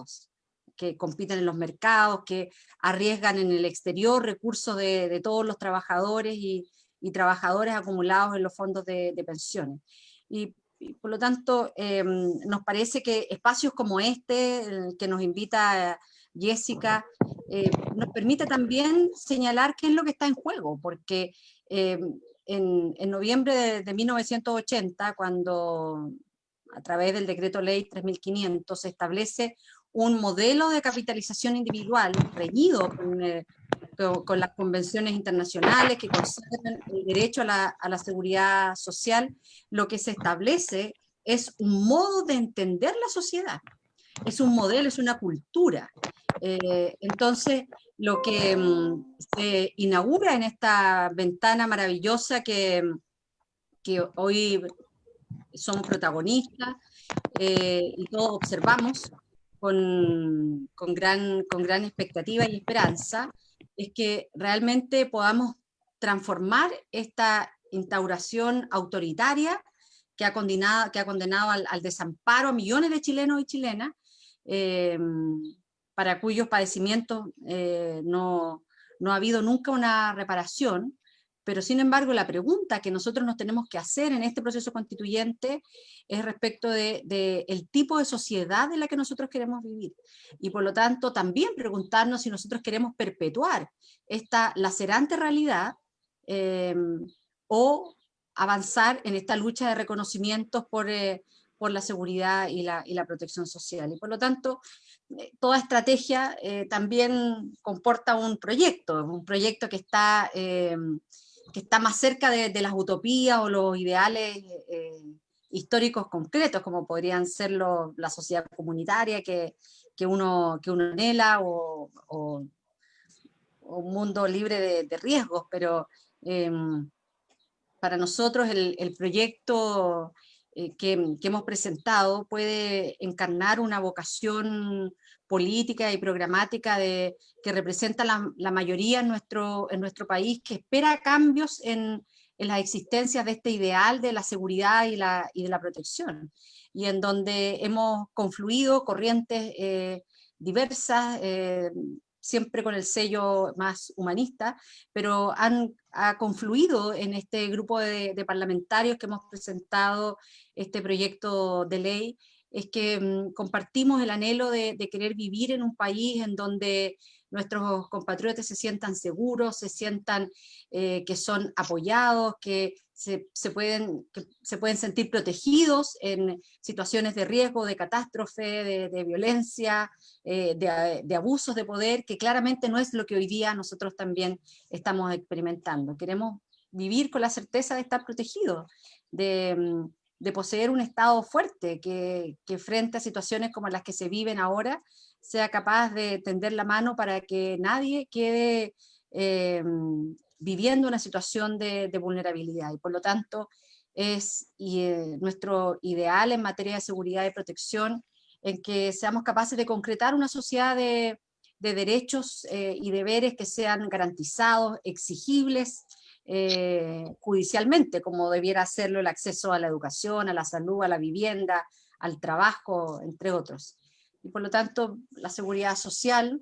riesgos, que compiten en los mercados, que arriesgan en el exterior recursos de todos los trabajadores y trabajadores acumulados en los fondos de pensiones. Y por lo tanto, nos parece que espacios como este, el que nos invita Jessica, nos permite también señalar qué es lo que está en juego, porque en noviembre de 1980, cuando a través del decreto ley 3500 se establece un modelo de capitalización individual reñido con las convenciones internacionales que consagran el derecho a la seguridad social, lo que se establece es un modo de entender la sociedad, es un modelo, es una cultura. Entonces, lo que se inaugura en esta ventana maravillosa que hoy somos protagonistas y todos observamos con gran expectativa y esperanza, es que realmente podamos transformar esta instauración autoritaria que ha condenado al desamparo a millones de chilenos y chilenas, eh, para cuyos padecimientos no ha habido nunca una reparación. Pero sin embargo, la pregunta que nosotros nos tenemos que hacer en este proceso constituyente es respecto de el tipo de sociedad en la que nosotros queremos vivir. Y por lo tanto, también preguntarnos si nosotros queremos perpetuar esta lacerante realidad o avanzar en esta lucha de reconocimientos por la seguridad y la protección social. Y por lo tanto, toda estrategia también comporta un proyecto que está más cerca de las utopías o los ideales históricos concretos, como podrían ser la sociedad comunitaria que uno anhela, o un mundo libre de riesgos, pero para nosotros el proyecto que hemos presentado puede encarnar una vocación política y programática que representa la mayoría en nuestro país, que espera cambios en las existencias de este ideal de la seguridad y de la protección, y en donde hemos confluido corrientes diversas, siempre con el sello más humanista, pero ha confluido en este grupo de parlamentarios que hemos presentado este proyecto de ley, es que compartimos el anhelo de querer vivir en un país en donde nuestros compatriotas se sientan seguros, se sientan que son apoyados, que se pueden sentir protegidos en situaciones de riesgo, de catástrofe, de violencia, de abusos de poder, que claramente no es lo que hoy día nosotros también estamos experimentando. Queremos vivir con la certeza de estar protegidos, de poseer un Estado fuerte que frente a situaciones como las que se viven ahora, sea capaz de tender la mano para que nadie quede viviendo una situación de vulnerabilidad. Y por lo tanto, nuestro ideal en materia de seguridad y protección en que seamos capaces de concretar una sociedad de derechos y deberes que sean garantizados, exigibles judicialmente, como debiera hacerlo el acceso a la educación, a la salud, a la vivienda, al trabajo, entre otros. Y por lo tanto, la seguridad social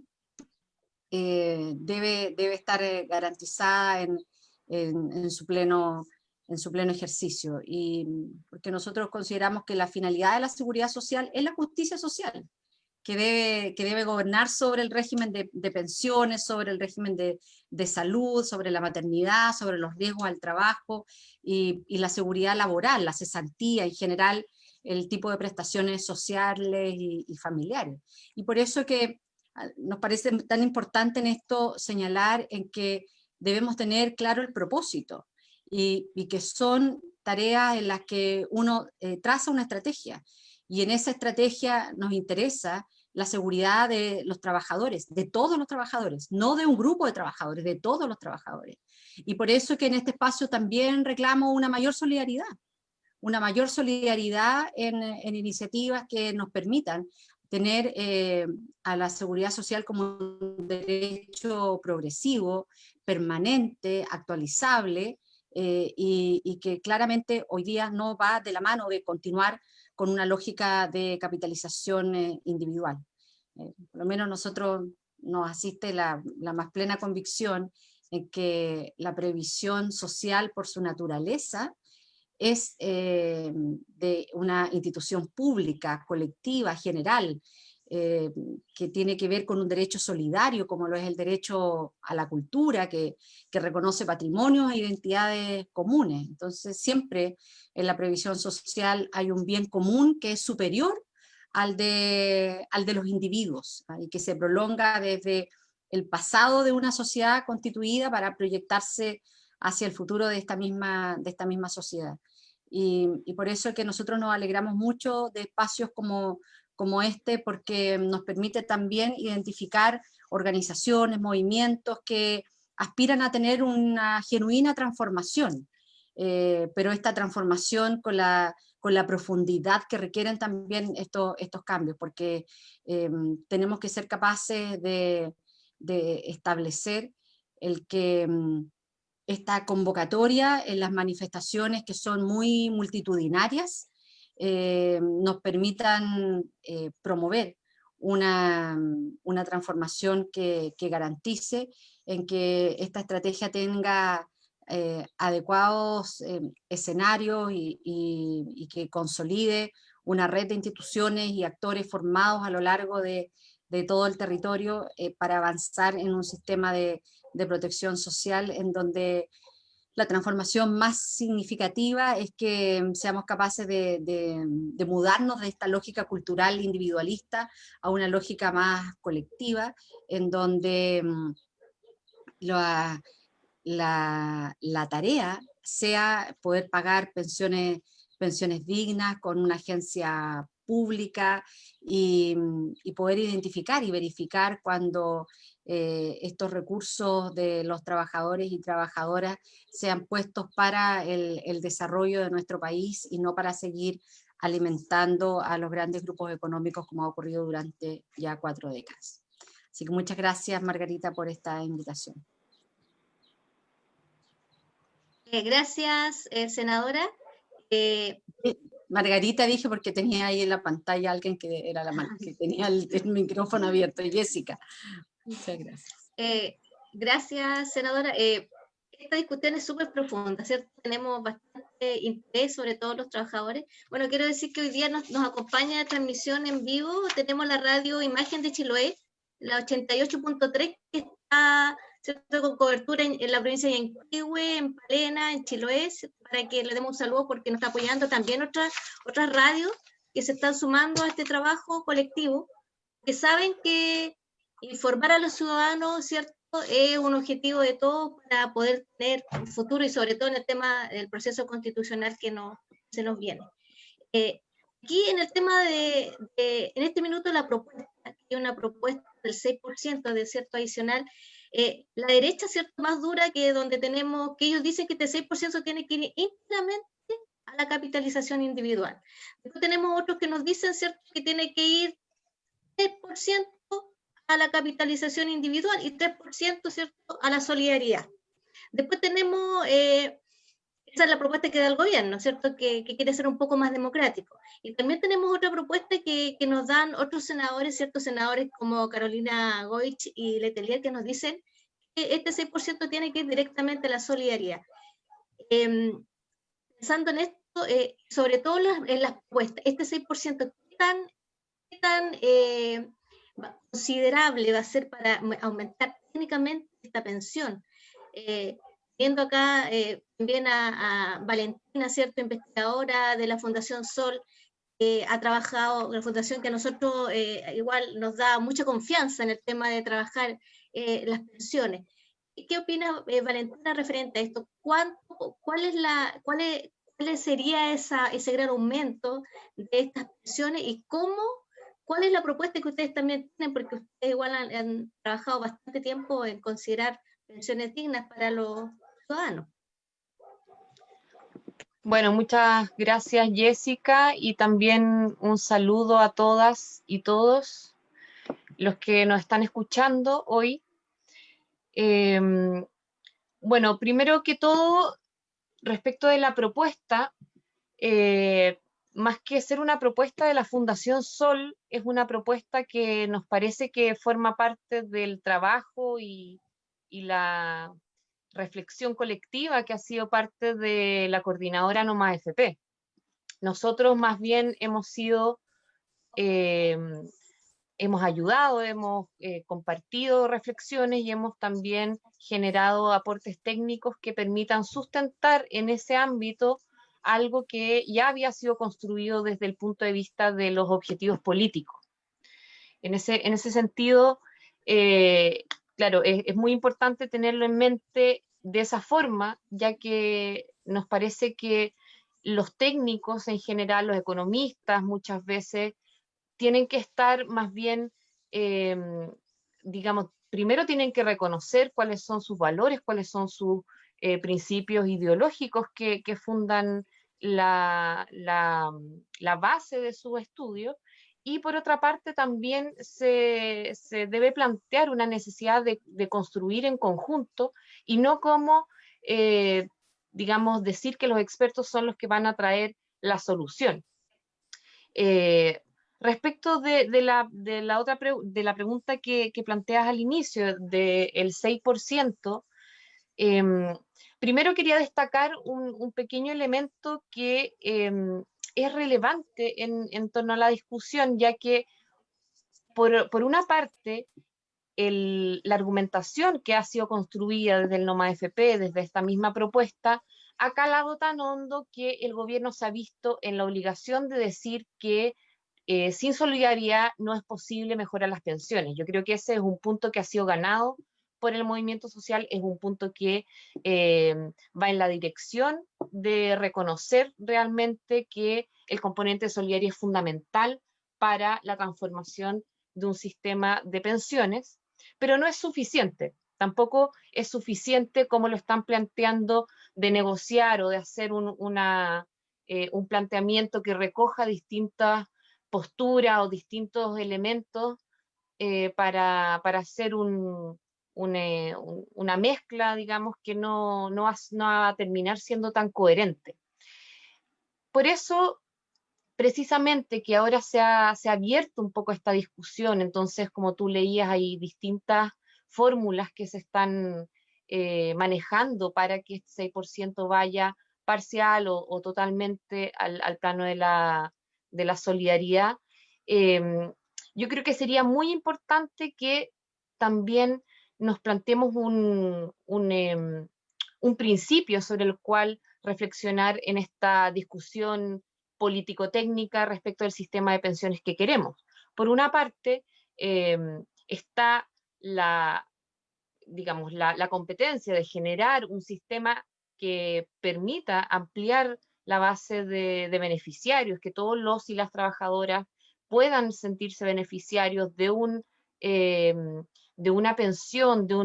debe estar garantizada en su pleno ejercicio, y porque nosotros consideramos que la finalidad de la seguridad social es la justicia social, que debe gobernar sobre el régimen de pensiones, sobre el régimen de salud, sobre la maternidad, sobre los riesgos al trabajo y la seguridad laboral, la cesantía en general, el tipo de prestaciones sociales y familiares. Y por eso que nos parece tan importante en esto señalar en que debemos tener claro el propósito y que son tareas en las que uno traza una estrategia, y en esa estrategia nos interesa la seguridad de los trabajadores, de todos los trabajadores, no de un grupo de trabajadores, de todos los trabajadores. Y por eso que en este espacio también reclamo una mayor solidaridad en iniciativas que nos permitan tener a la seguridad social como un derecho progresivo, permanente, actualizable, y que claramente hoy día no va de la mano de continuar con una lógica de capitalización individual. Por lo menos nosotros nos asiste la más plena convicción en que la previsión social por su naturaleza es de una institución pública, colectiva, general, que tiene que ver con un derecho solidario, como lo es el derecho a la cultura, que reconoce patrimonios e identidades comunes. Entonces, siempre en la previsión social hay un bien común que es superior al de los individuos, ¿ah? Y que se prolonga desde el pasado de una sociedad constituida para proyectarse hacia el futuro de esta misma sociedad. Y por eso es que nosotros nos alegramos mucho de espacios como este, porque nos permite también identificar organizaciones, movimientos que aspiran a tener una genuina transformación, pero esta transformación con la profundidad que requieren también estos cambios, porque tenemos que ser capaces de establecer el que esta convocatoria en las manifestaciones que son muy multitudinarias nos permitan promover una transformación que garantice en que esta estrategia tenga adecuados escenarios y que consolide una red de instituciones y actores formados a lo largo de todo el territorio para avanzar en un sistema de protección social en donde la transformación más significativa es que seamos capaces de mudarnos de esta lógica cultural individualista a una lógica más colectiva, en donde la tarea sea poder pagar pensiones dignas con una agencia pública y poder identificar y verificar cuando estos recursos de los trabajadores y trabajadoras sean puestos para el desarrollo de nuestro país y no para seguir alimentando a los grandes grupos económicos como ha ocurrido durante ya 4 décadas. Así que muchas gracias, Margarita, por esta invitación. Gracias, senadora. Margarita dije porque tenía ahí en la pantalla alguien que era que tenía el micrófono abierto, Jessica. Muchas gracias. Gracias, senadora. Esta discusión es súper profunda, ¿cierto? Tenemos bastante interés sobre todos los trabajadores. Bueno, quiero decir que hoy día nos acompaña la transmisión en vivo. Tenemos la radio Imagen de Chiloé, la 88.3, que está, ¿cierto?, con cobertura en la provincia de Yanquihue, en Palena, en Chiloé, para que le demos un saludo porque nos está apoyando también otras radios que se están sumando a este trabajo colectivo, que saben que informar a los ciudadanos, ¿cierto?, es un objetivo de todos para poder tener un futuro y sobre todo en el tema del proceso constitucional que se nos viene. Aquí en el tema en este minuto la propuesta, que es una propuesta del 6% de cierto adicional, la derecha, ¿cierto?, más dura, que donde tenemos, que ellos dicen que este 6% tiene que ir íntegramente a la capitalización individual. Después tenemos otros que nos dicen, ¿cierto?, que tiene que ir 3% a la capitalización individual y 3%, ¿cierto?, a la solidaridad. Después tenemos, esa es la propuesta que da el gobierno, ¿cierto?, que quiere ser un poco más democrático. Y también tenemos otra propuesta que nos dan otros senadores, ciertos senadores como Carolina Goich y Letelier, que nos dicen que este 6% tiene que ir directamente a la solidaridad. Pensando en esto, sobre todo en las propuestas, este 6%, ¿qué tan considerable va a ser para aumentar técnicamente esta pensión? Viendo acá también a Valentina, ¿cierto?, investigadora de la Fundación Sol, ha trabajado, la fundación que a nosotros igual nos da mucha confianza en el tema de trabajar las pensiones. ¿Qué opina Valentina referente a esto? ¿Cuál sería ese gran aumento de estas pensiones y cuál es la propuesta que ustedes también tienen? Porque ustedes igual han trabajado bastante tiempo en considerar pensiones dignas para los ciudadanos. Bueno, muchas gracias, Jessica, y también un saludo a todas y todos los que nos están escuchando hoy. Bueno, primero que todo, respecto de la propuesta, más que ser una propuesta de la Fundación Sol, es una propuesta que nos parece que forma parte del trabajo y la reflexión colectiva que ha sido parte de la coordinadora No Más FP. Nosotros más bien hemos sido, hemos ayudado, hemos compartido reflexiones y hemos también generado aportes técnicos que permitan sustentar en ese ámbito algo que ya había sido construido desde el punto de vista de los objetivos políticos. En ese sentido, claro, es muy importante tenerlo en mente de esa forma, ya que nos parece que los técnicos en general, los economistas muchas veces, tienen que estar más bien, digamos, primero tienen que reconocer cuáles son sus valores, cuáles son sus principios ideológicos que fundan la base de su estudio, y por otra parte también se debe plantear una necesidad de construir en conjunto y no como, digamos, decir que los expertos son los que van a traer la solución. Respecto de la pregunta que planteas al inicio del 6%, primero quería destacar un pequeño elemento que es relevante en torno a la discusión, ya que por una parte, la argumentación que ha sido construida desde el NOMA FP, desde esta misma propuesta, ha calado tan hondo que el gobierno se ha visto en la obligación de decir que sin solidaridad no es posible mejorar las pensiones. Yo creo que ese es un punto que ha sido ganado por el movimiento social, es un punto que va en la dirección de reconocer realmente que el componente de solidaridad es fundamental para la transformación de un sistema de pensiones, pero no es suficiente. Tampoco es suficiente como lo están planteando de negociar o de hacer un planteamiento que recoja distintas posturas o distintos elementos para hacer una mezcla, digamos, que no va a terminar siendo tan coherente. Por eso, precisamente que ahora se ha abierto un poco esta discusión, entonces, como tú leías, hay distintas fórmulas que se están manejando para que este 6% vaya parcial o totalmente al plano de la solidaridad. Yo creo que sería muy importante que también nos planteemos un principio sobre el cual reflexionar en esta discusión político-técnica respecto al sistema de pensiones que queremos. Por una parte, está digamos, la competencia de generar un sistema que permita ampliar la base de beneficiarios, que todos los y las trabajadoras puedan sentirse beneficiarios de una pensión, de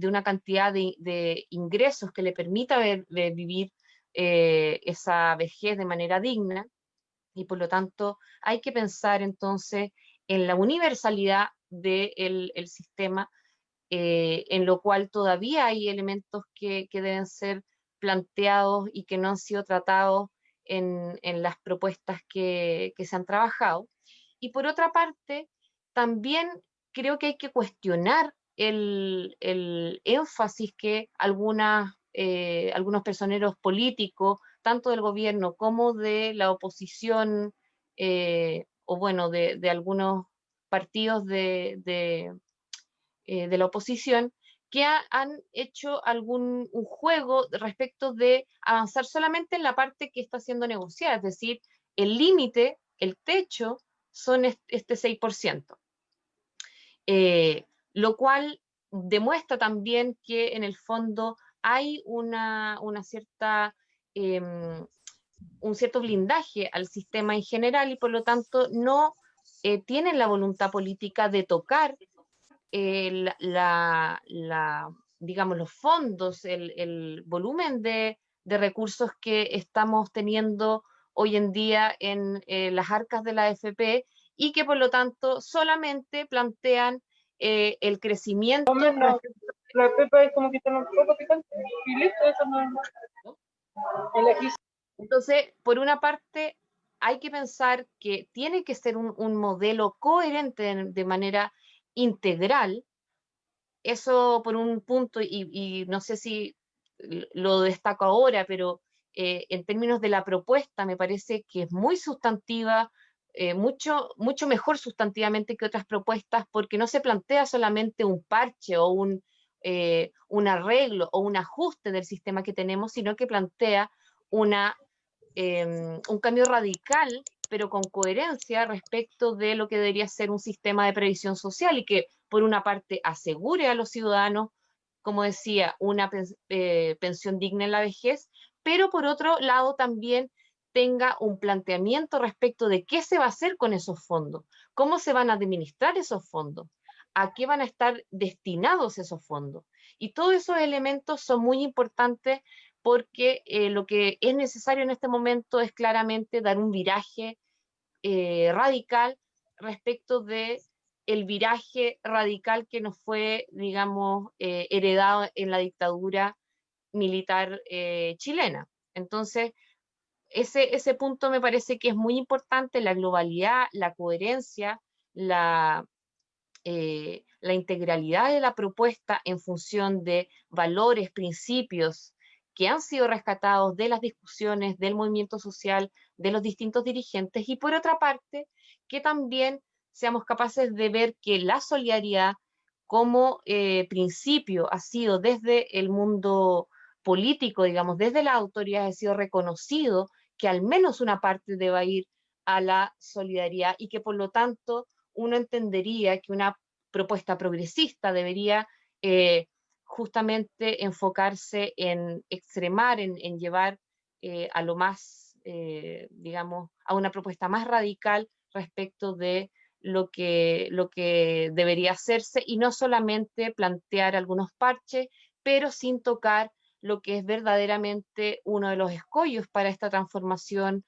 una cantidad de ingresos que le permita vivir esa vejez de manera digna, y por lo tanto hay que pensar entonces en la universalidad del sistema, en lo cual todavía hay elementos que deben ser planteados y que no han sido tratados en las propuestas que se han trabajado. Y por otra parte, también creo que hay que cuestionar el énfasis que algunos personeros políticos, tanto del gobierno como de la oposición, o bueno, de algunos partidos de la oposición, que han hecho un juego respecto de avanzar solamente en la parte que está siendo negociada, es decir, el límite, el techo, son este 6%. Lo cual demuestra también que en el fondo hay un cierto blindaje al sistema en general y por lo tanto no tienen la voluntad política de tocar digamos, los fondos, el volumen de recursos que estamos teniendo hoy en día en las arcas de la AFP, y que por lo tanto solamente plantean el crecimiento. La pepa es como que está un poco picante y listo, eso no. Entonces, por una parte, hay que pensar que tiene que ser un modelo coherente de manera integral. Eso por un punto, y no sé si lo destaco ahora, pero en términos de la propuesta me parece que es muy sustantiva, mucho mejor sustantivamente que otras propuestas, porque no se plantea solamente un parche o un arreglo o un ajuste del sistema que tenemos, sino que plantea un cambio radical, pero con coherencia respecto de lo que debería ser un sistema de previsión social y que, por una parte, asegure a los ciudadanos, como decía, una pensión digna en la vejez, pero por otro lado también tenga un planteamiento respecto de qué se va a hacer con esos fondos, cómo se van a administrar esos fondos, a qué van a estar destinados esos fondos. Y todos esos elementos son muy importantes porque lo que es necesario en este momento es claramente dar un viraje radical respecto de el viraje radical que nos fue, digamos, heredado en la dictadura militar chilena. Entonces, ese punto me parece que es muy importante, la globalidad, la coherencia, la integralidad de la propuesta en función de valores, principios que han sido rescatados de las discusiones del movimiento social, de los distintos dirigentes, y por otra parte, que también seamos capaces de ver que la solidaridad como principio ha sido desde el mundo político, digamos, desde las autoridades ha sido reconocido que al menos una parte deba ir a la solidaridad y que por lo tanto uno entendería que una propuesta progresista debería justamente enfocarse en extremar, en llevar a lo más, digamos, a una propuesta más radical respecto de lo que debería hacerse y no solamente plantear algunos parches, pero sin tocar lo que es verdaderamente uno de los escollos para esta transformación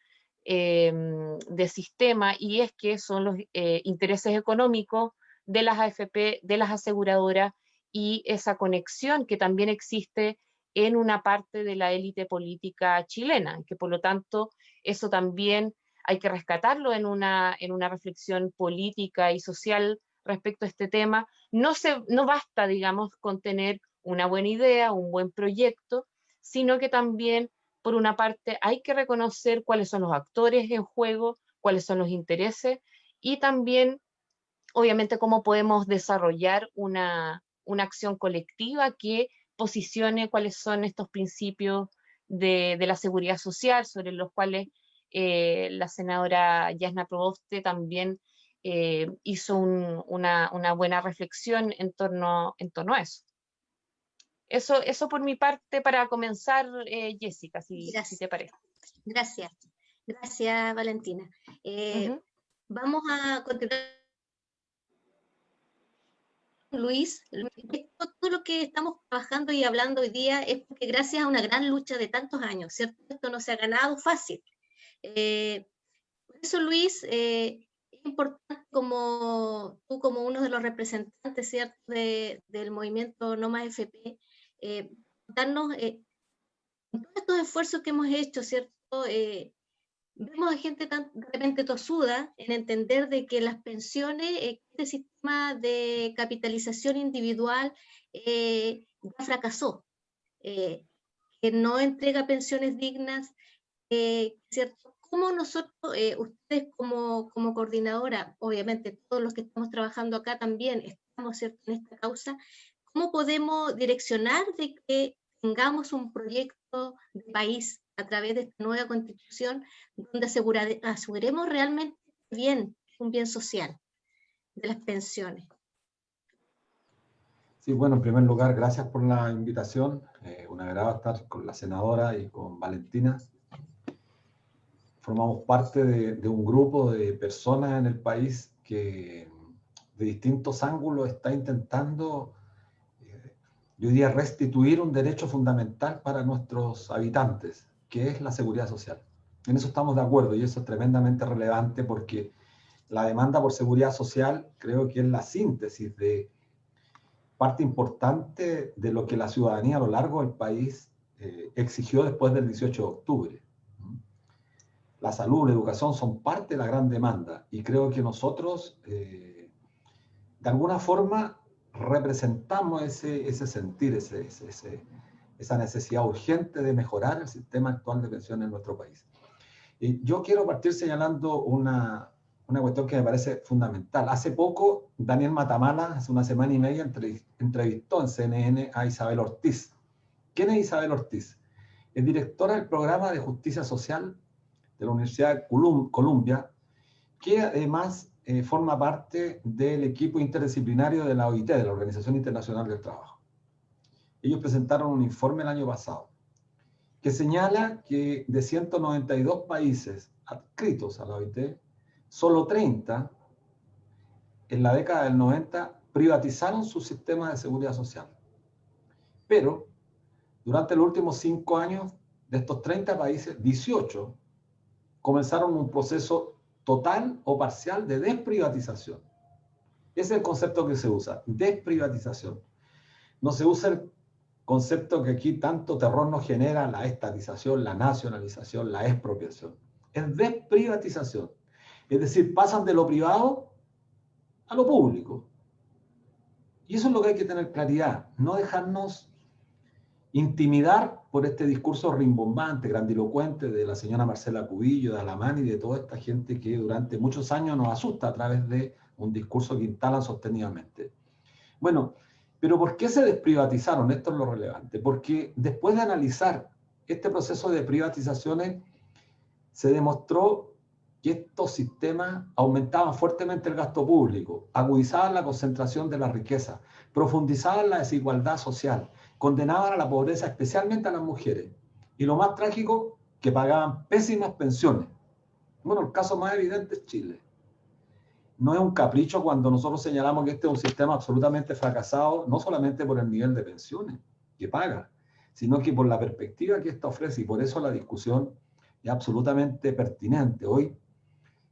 de sistema, y es que son los intereses económicos de las AFP, de las aseguradoras, y esa conexión que también existe en una parte de la élite política chilena, que por lo tanto eso también hay que rescatarlo en una reflexión política y social respecto a este tema. No basta, digamos, con tener una buena idea, un buen proyecto, sino que también, por una parte, hay que reconocer cuáles son los actores en juego, cuáles son los intereses, y también, obviamente, cómo podemos desarrollar una acción colectiva que posicione cuáles son estos principios de la seguridad social, sobre los cuales la senadora Jasna Proboste también hizo una buena reflexión en torno a eso. Eso por mi parte para comenzar, Jessica, si te parece. Gracias. Gracias, Valentina. Vamos a continuar. Luis, todo lo que estamos trabajando y hablando hoy día es porque gracias a una gran lucha de tantos años, ¿cierto? Esto no se ha ganado fácil. Por eso, Luis, es importante como tú, como uno de los representantes, ¿cierto?, del movimiento No Más FP, darnos todos estos esfuerzos que hemos hecho, ¿cierto? Vemos a gente tan de repente tosuda en entender de que las pensiones, este sistema de capitalización individual ya fracasó, que no entrega pensiones dignas, ¿cierto? ¿Cómo nosotros, ustedes como coordinadora, obviamente todos los que estamos trabajando acá también estamos, ¿cierto?, en esta causa, cómo podemos direccionar de que tengamos un proyecto de país a través de esta nueva constitución donde aseguremos realmente un bien social de las pensiones? Sí, bueno, en primer lugar, gracias por la invitación. Un agrado estar con la senadora y con Valentina. Formamos parte de un grupo de personas en el país que de distintos ángulos está intentando, yo diría, restituir un derecho fundamental para nuestros habitantes, que es la seguridad social. En eso estamos de acuerdo y eso es tremendamente relevante porque la demanda por seguridad social creo que es la síntesis de parte importante de lo que la ciudadanía a lo largo del país exigió después del 18 de octubre. la salud, la educación son parte de la gran demanda y creo que nosotros de alguna forma representamos ese sentir, esa necesidad urgente de mejorar el sistema actual de pensiones en nuestro país. Y yo quiero partir señalando una cuestión que me parece fundamental. Hace poco, Daniel Matamala, hace una semana y media, entrevistó en CNN a Isabel Ortiz. ¿Quién es Isabel Ortiz? Es directora del programa de justicia social de la Universidad de Columbia, que además forma parte del equipo interdisciplinario de la OIT, de la Organización Internacional del Trabajo. Ellos presentaron un informe el año pasado que señala que de 192 países adscritos a la OIT, solo 30 en la década del 90 privatizaron su sistema de seguridad social. Pero durante los últimos 5 años, de estos 30 países, 18 comenzaron un proceso total o parcial de desprivatización. Ese es el concepto que se usa, desprivatización. No se usa el concepto que aquí tanto terror nos genera, la estatización, la nacionalización, la expropiación. Es desprivatización. Es decir, pasan de lo privado a lo público. Y eso es lo que hay que tener claridad, no dejarnos intimidar por este discurso rimbombante, grandilocuente de la señora Marcela Cubillo, de Alamán y de toda esta gente que durante muchos años nos asusta a través de un discurso que instalan sostenidamente. Bueno, pero ¿por qué se desprivatizaron? Esto es lo relevante. Porque después de analizar este proceso de privatizaciones, se demostró que estos sistemas aumentaban fuertemente el gasto público, agudizaban la concentración de la riqueza, profundizaban la desigualdad social, condenaban a la pobreza, especialmente a las mujeres. Y lo más trágico, que pagaban pésimas pensiones. Bueno, el caso más evidente es Chile. No es un capricho cuando nosotros señalamos que este es un sistema absolutamente fracasado, no solamente por el nivel de pensiones que paga, sino que por la perspectiva que esto ofrece. Y por eso la discusión es absolutamente pertinente hoy,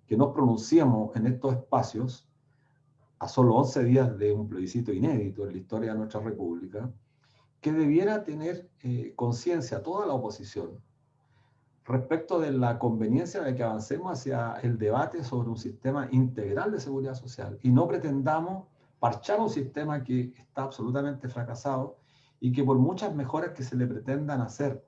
que nos pronunciemos en estos espacios a solo 11 días de un plebiscito inédito en la historia de nuestra República, que debiera tener conciencia toda la oposición respecto de la conveniencia de que avancemos hacia el debate sobre un sistema integral de seguridad social y no pretendamos parchar un sistema que está absolutamente fracasado y que por muchas mejoras que se le pretendan hacer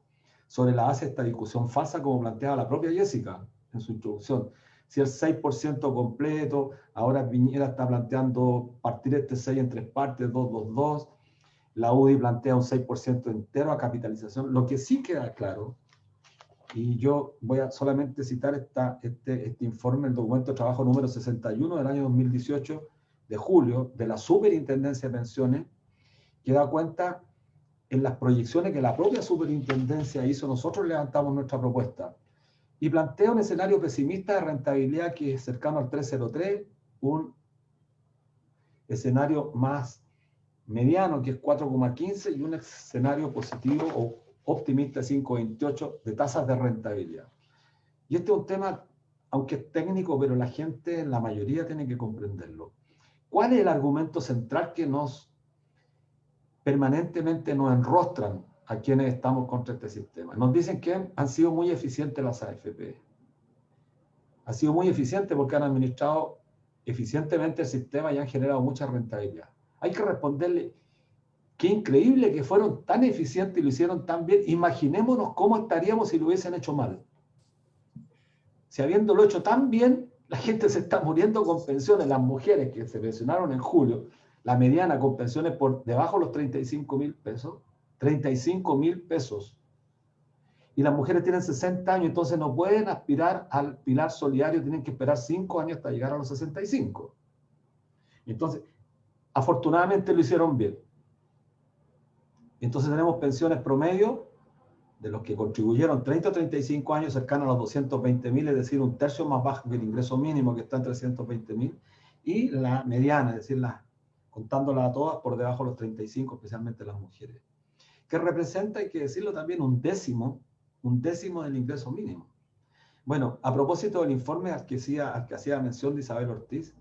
sobre la base de esta discusión falsa, como planteaba la propia Jessica en su introducción, si el 6% completo, ahora Piñera está planteando partir este 6 en 3 partes, 2-2-2, la UDI plantea un 6% entero a capitalización. Lo que sí queda claro, y yo voy a solamente citar este informe, el documento de trabajo número 61 del año 2018, de julio, de la Superintendencia de Pensiones, que da cuenta en las proyecciones que la propia Superintendencia hizo. Nosotros levantamos nuestra propuesta y plantea un escenario pesimista de rentabilidad que es cercano al 3,03, un escenario más mediano que es 4,15 y un escenario positivo o optimista 5,28 de tasas de rentabilidad. Y este es un tema, aunque es técnico, pero la gente, la mayoría, tiene que comprenderlo. ¿Cuál es el argumento central que permanentemente nos enrostran a quienes estamos contra este sistema? Nos dicen que han sido muy eficientes las AFP. Ha sido muy eficiente porque han administrado eficientemente el sistema y han generado mucha rentabilidad. Hay que responderle, qué increíble que fueron tan eficientes y lo hicieron tan bien. Imaginémonos cómo estaríamos si lo hubiesen hecho mal. Si habiéndolo hecho tan bien, la gente se está muriendo con pensiones. Las mujeres que se pensionaron en julio, la mediana con pensiones por debajo de los 35.000 pesos, 35.000 pesos. Y las mujeres tienen 60 años, entonces no pueden aspirar al pilar solidario, tienen que esperar 5 años hasta llegar a los 65. Entonces, afortunadamente lo hicieron bien. Entonces tenemos pensiones promedio de los que contribuyeron 30 o 35 años cercanos a los 220.000, es decir, un tercio más bajo que el ingreso mínimo que está en 320.000, y la mediana, es decir, contándola a todas por debajo de los 35, especialmente las mujeres, que representa, hay que decirlo también, un décimo del ingreso mínimo. Bueno, a propósito del informe al que hacía mención de Isabel Ortiz,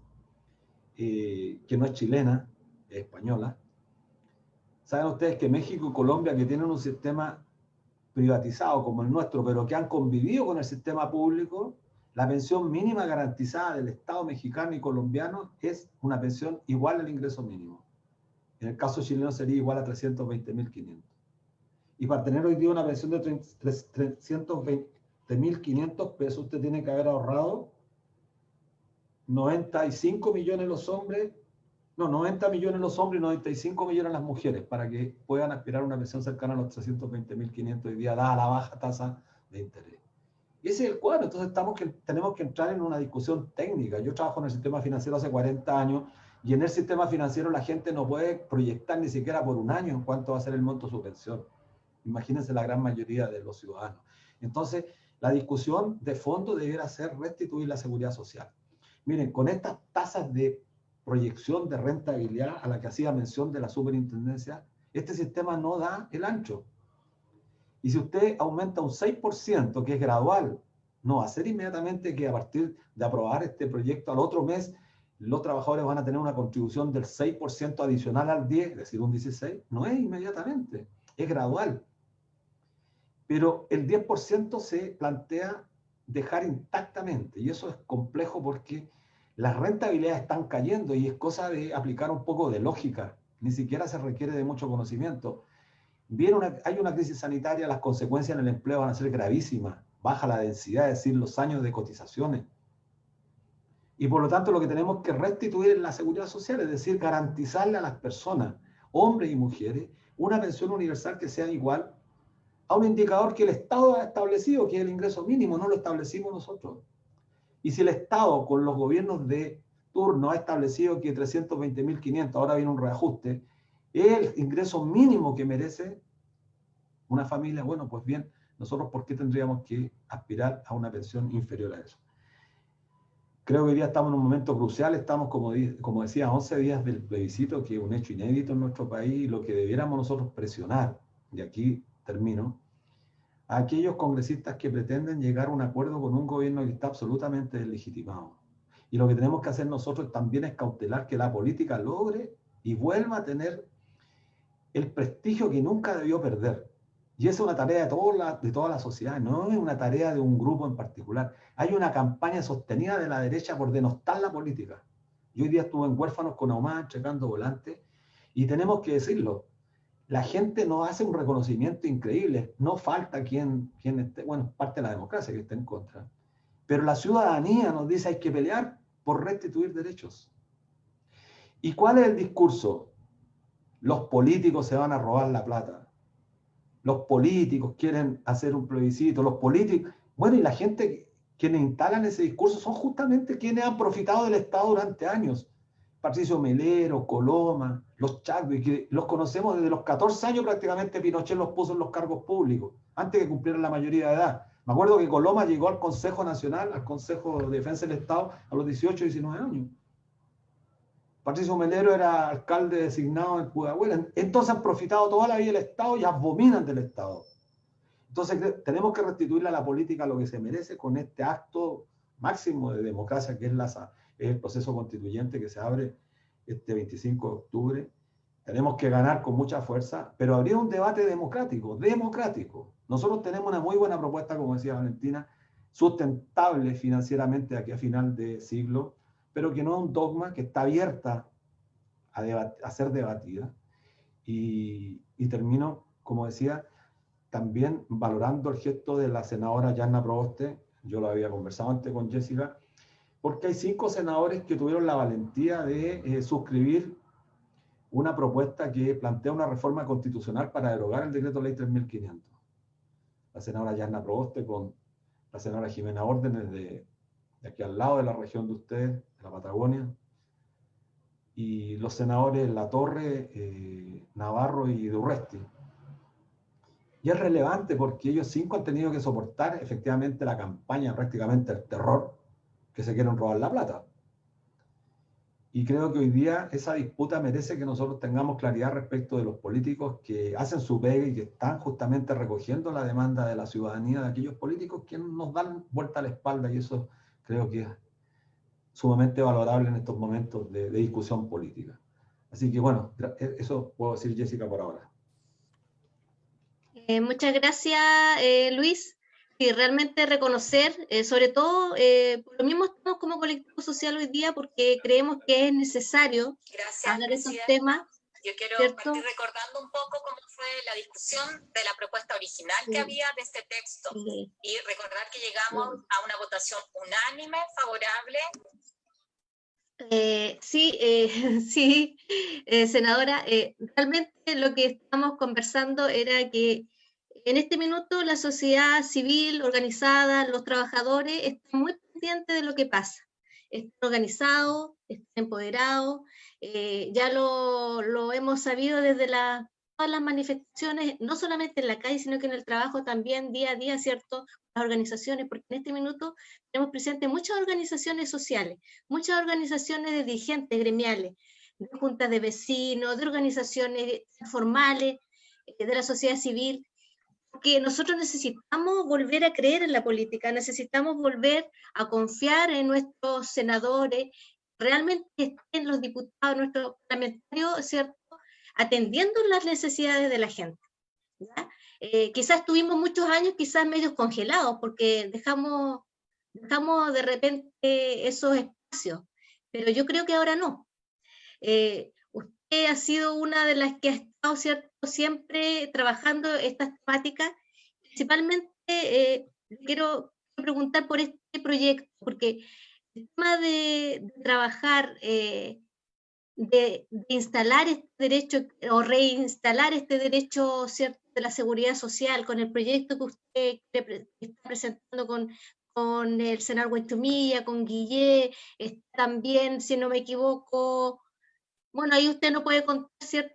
que no es chilena, es española. Saben ustedes que México y Colombia, que tienen un sistema privatizados como el nuestro, pero que han convivido con el sistema público, la pensión mínima garantizada del Estado mexicano y colombiano es una pensión igual al ingreso mínimo. En el caso chileno sería igual a 320.500. Y para tener hoy día una pensión de 320.500 pesos, usted tiene que haber ahorrado 95 millones los hombres, no, 90 millones los hombres y 95 millones las mujeres, para que puedan aspirar a una pensión cercana a los 320.500 hoy día, dada la baja tasa de interés. Ese es el cuadro. Entonces tenemos que entrar en una discusión técnica. Yo trabajo en el sistema financiero hace 40 años y en el sistema financiero la gente no puede proyectar ni siquiera por un año cuánto va a ser el monto de su pensión. Imagínense la gran mayoría de los ciudadanos. Entonces, la discusión de fondo debiera ser restituir la seguridad social. Miren, con estas tasas de proyección de rentabilidad a la que hacía mención de la superintendencia, este sistema no da el ancho. Y si usted aumenta un 6%, que es gradual, no va a ser inmediatamente que a partir de aprobar este proyecto al otro mes, los trabajadores van a tener una contribución del 6% adicional al 10, es decir, un 16, no es inmediatamente, es gradual. Pero el 10% se plantea dejar intactamente, y eso es complejo porque las rentabilidades están cayendo y es cosa de aplicar un poco de lógica, ni siquiera se requiere de mucho conocimiento. Hay una crisis sanitaria, las consecuencias en el empleo van a ser gravísimas, baja la densidad, es decir, los años de cotizaciones. Y por lo tanto lo que tenemos que restituir es la seguridad social, es decir, garantizarle a las personas, hombres y mujeres, una pensión universal que sea igual a un indicador que el Estado ha establecido, que es el ingreso mínimo, no lo establecimos nosotros. Y si el Estado con los gobiernos de turno ha establecido que 320.500, ahora viene un reajuste, es el ingreso mínimo que merece una familia, bueno, pues bien, nosotros ¿por qué tendríamos que aspirar a una pensión inferior a eso? Creo que hoy día estamos en un momento crucial, estamos, como decía, a 11 días del plebiscito, que es un hecho inédito en nuestro país, y lo que debiéramos nosotros presionar, y aquí termino, a aquellos congresistas que pretenden llegar a un acuerdo con un gobierno que está absolutamente deslegitimado. Y lo que tenemos que hacer nosotros también es cautelar que la política logre y vuelva a tener el prestigio que nunca debió perder. Y esa es una tarea de toda la sociedad, no es una tarea de un grupo en particular. Hay una campaña sostenida de la derecha por denostar la política. Yo hoy día estuve en Huérfanos con Ahumada checando volantes y tenemos que decirlo. La gente nos hace un reconocimiento increíble. No falta quien esté, bueno, parte de la democracia que esté en contra. Pero la ciudadanía nos dice hay que pelear por restituir derechos. ¿Y cuál es el discurso? Los políticos se van a robar la plata. Los políticos quieren hacer un plebiscito. Los políticos... Bueno, y la gente quienes instalan ese discurso son justamente quienes han profitado del Estado durante años. Patricio Melero, Coloma, los Chadwick, que los conocemos desde los 14 años prácticamente. Pinochet los puso en los cargos públicos, antes que cumplieran la mayoría de edad. Me acuerdo que Coloma llegó al Consejo Nacional, al Consejo de Defensa del Estado, a los 18, 19 años. Patricio Melero era alcalde designado en Pudahuel. Entonces han profitado toda la vida del Estado y abominan del Estado. Entonces tenemos que restituirle a la política lo que se merece con este acto máximo de democracia que es el proceso constituyente que se abre este 25 de octubre. Tenemos que ganar con mucha fuerza, pero abrir un debate democrático. Nosotros tenemos una muy buena propuesta, como decía Valentina, sustentable financieramente de aquí a final de siglo, pero que no es un dogma, que está abierta a ser debatida. Y termino, como decía, también valorando el gesto de la senadora Yanna Proboste. Yo lo había conversado antes con Jessica, porque hay 5 senadores que tuvieron la valentía de suscribir una propuesta que plantea una reforma constitucional para derogar el decreto ley 3.500. La senadora Yanna Proboste con la senadora Jimena Órdenes de aquí al lado de la región de ustedes, de la Patagonia, y los senadores Latorre, Navarro y Durresti. Y es relevante porque ellos 5 han tenido que soportar efectivamente la campaña, prácticamente el terror, que se quieren robar la plata. Y creo que hoy día esa disputa merece que nosotros tengamos claridad respecto de los políticos que hacen su pega y que están justamente recogiendo la demanda de la ciudadanía, de aquellos políticos que nos dan vuelta a la espalda, y eso creo que es sumamente valorable en estos momentos de discusión política. Así que bueno, eso puedo decir, Jessica, por ahora. Muchas gracias, Luis. Y realmente reconocer, sobre todo, por lo mismo estamos como colectivo social hoy día, porque creemos que es necesario hablar de estos temas. Yo quiero ¿cierto? partir recordando un poco cómo fue la discusión de la propuesta original que había de este texto y recordar que llegamos a una votación unánime, favorable. Sí, sí, senadora, realmente lo que estamos conversando era que en este minuto la sociedad civil organizada, los trabajadores, están muy pendientes de lo que pasa. Están organizados, están empoderados, ya lo hemos sabido desde todas las manifestaciones, no solamente en la calle, sino que en el trabajo también, día a día, ¿cierto? Las organizaciones, porque en este minuto tenemos presentes muchas organizaciones sociales, muchas organizaciones de dirigentes gremiales, de juntas de vecinos, de organizaciones formales, de la sociedad civil, porque nosotros necesitamos volver a creer en la política, necesitamos volver a confiar en nuestros senadores, realmente estén los diputados, nuestros parlamentarios, ¿cierto?, atendiendo las necesidades de la gente. ¿Ya? Quizás tuvimos muchos años, quizás medios congelados, porque dejamos de repente esos espacios, pero yo creo que ahora no. Usted ha sido una de las que ha estado, ¿cierto?, siempre trabajando estas temáticas. Principalmente quiero preguntar por este proyecto, porque el tema de trabajar, de instalar este derecho o reinstalar este derecho, ¿cierto?, de la seguridad social con el proyecto que usted está presentando con el senador Huenchumilla, con Guillé, también, si no me equivoco, bueno, ahí usted no puede contar, ¿cierto?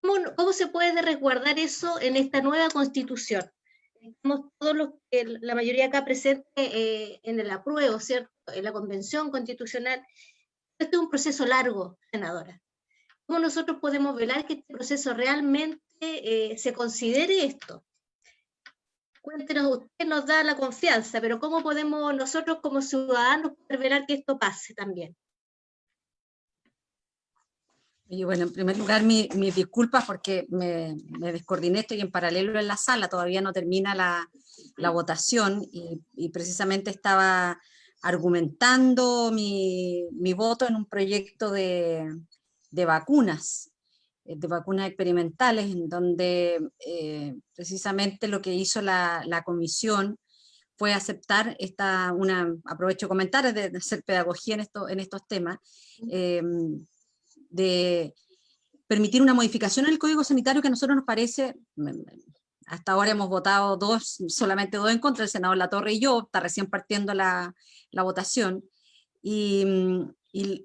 ¿Cómo se puede resguardar eso en esta nueva constitución? Estamos todos la mayoría acá presente en el apruebo, ¿cierto?, en la convención constitucional. Este es un proceso largo, senadora. ¿Cómo nosotros podemos velar que este proceso realmente se considere esto? Cuéntenos, usted nos da la confianza, pero ¿cómo podemos nosotros como ciudadanos poder velar que esto pase también? Y bueno, en primer lugar, mis disculpas porque me descoordiné, estoy en paralelo en la sala, todavía no termina la votación y precisamente estaba argumentando mi voto en un proyecto de vacunas experimentales, en donde precisamente lo que hizo la comisión fue aceptar aprovecho de comentar, de hacer pedagogía en estos temas, de permitir una modificación en el Código Sanitario que a nosotros nos parece, hasta ahora hemos votado solamente dos en contra, el senador Latorre y yo, está recién partiendo la votación, y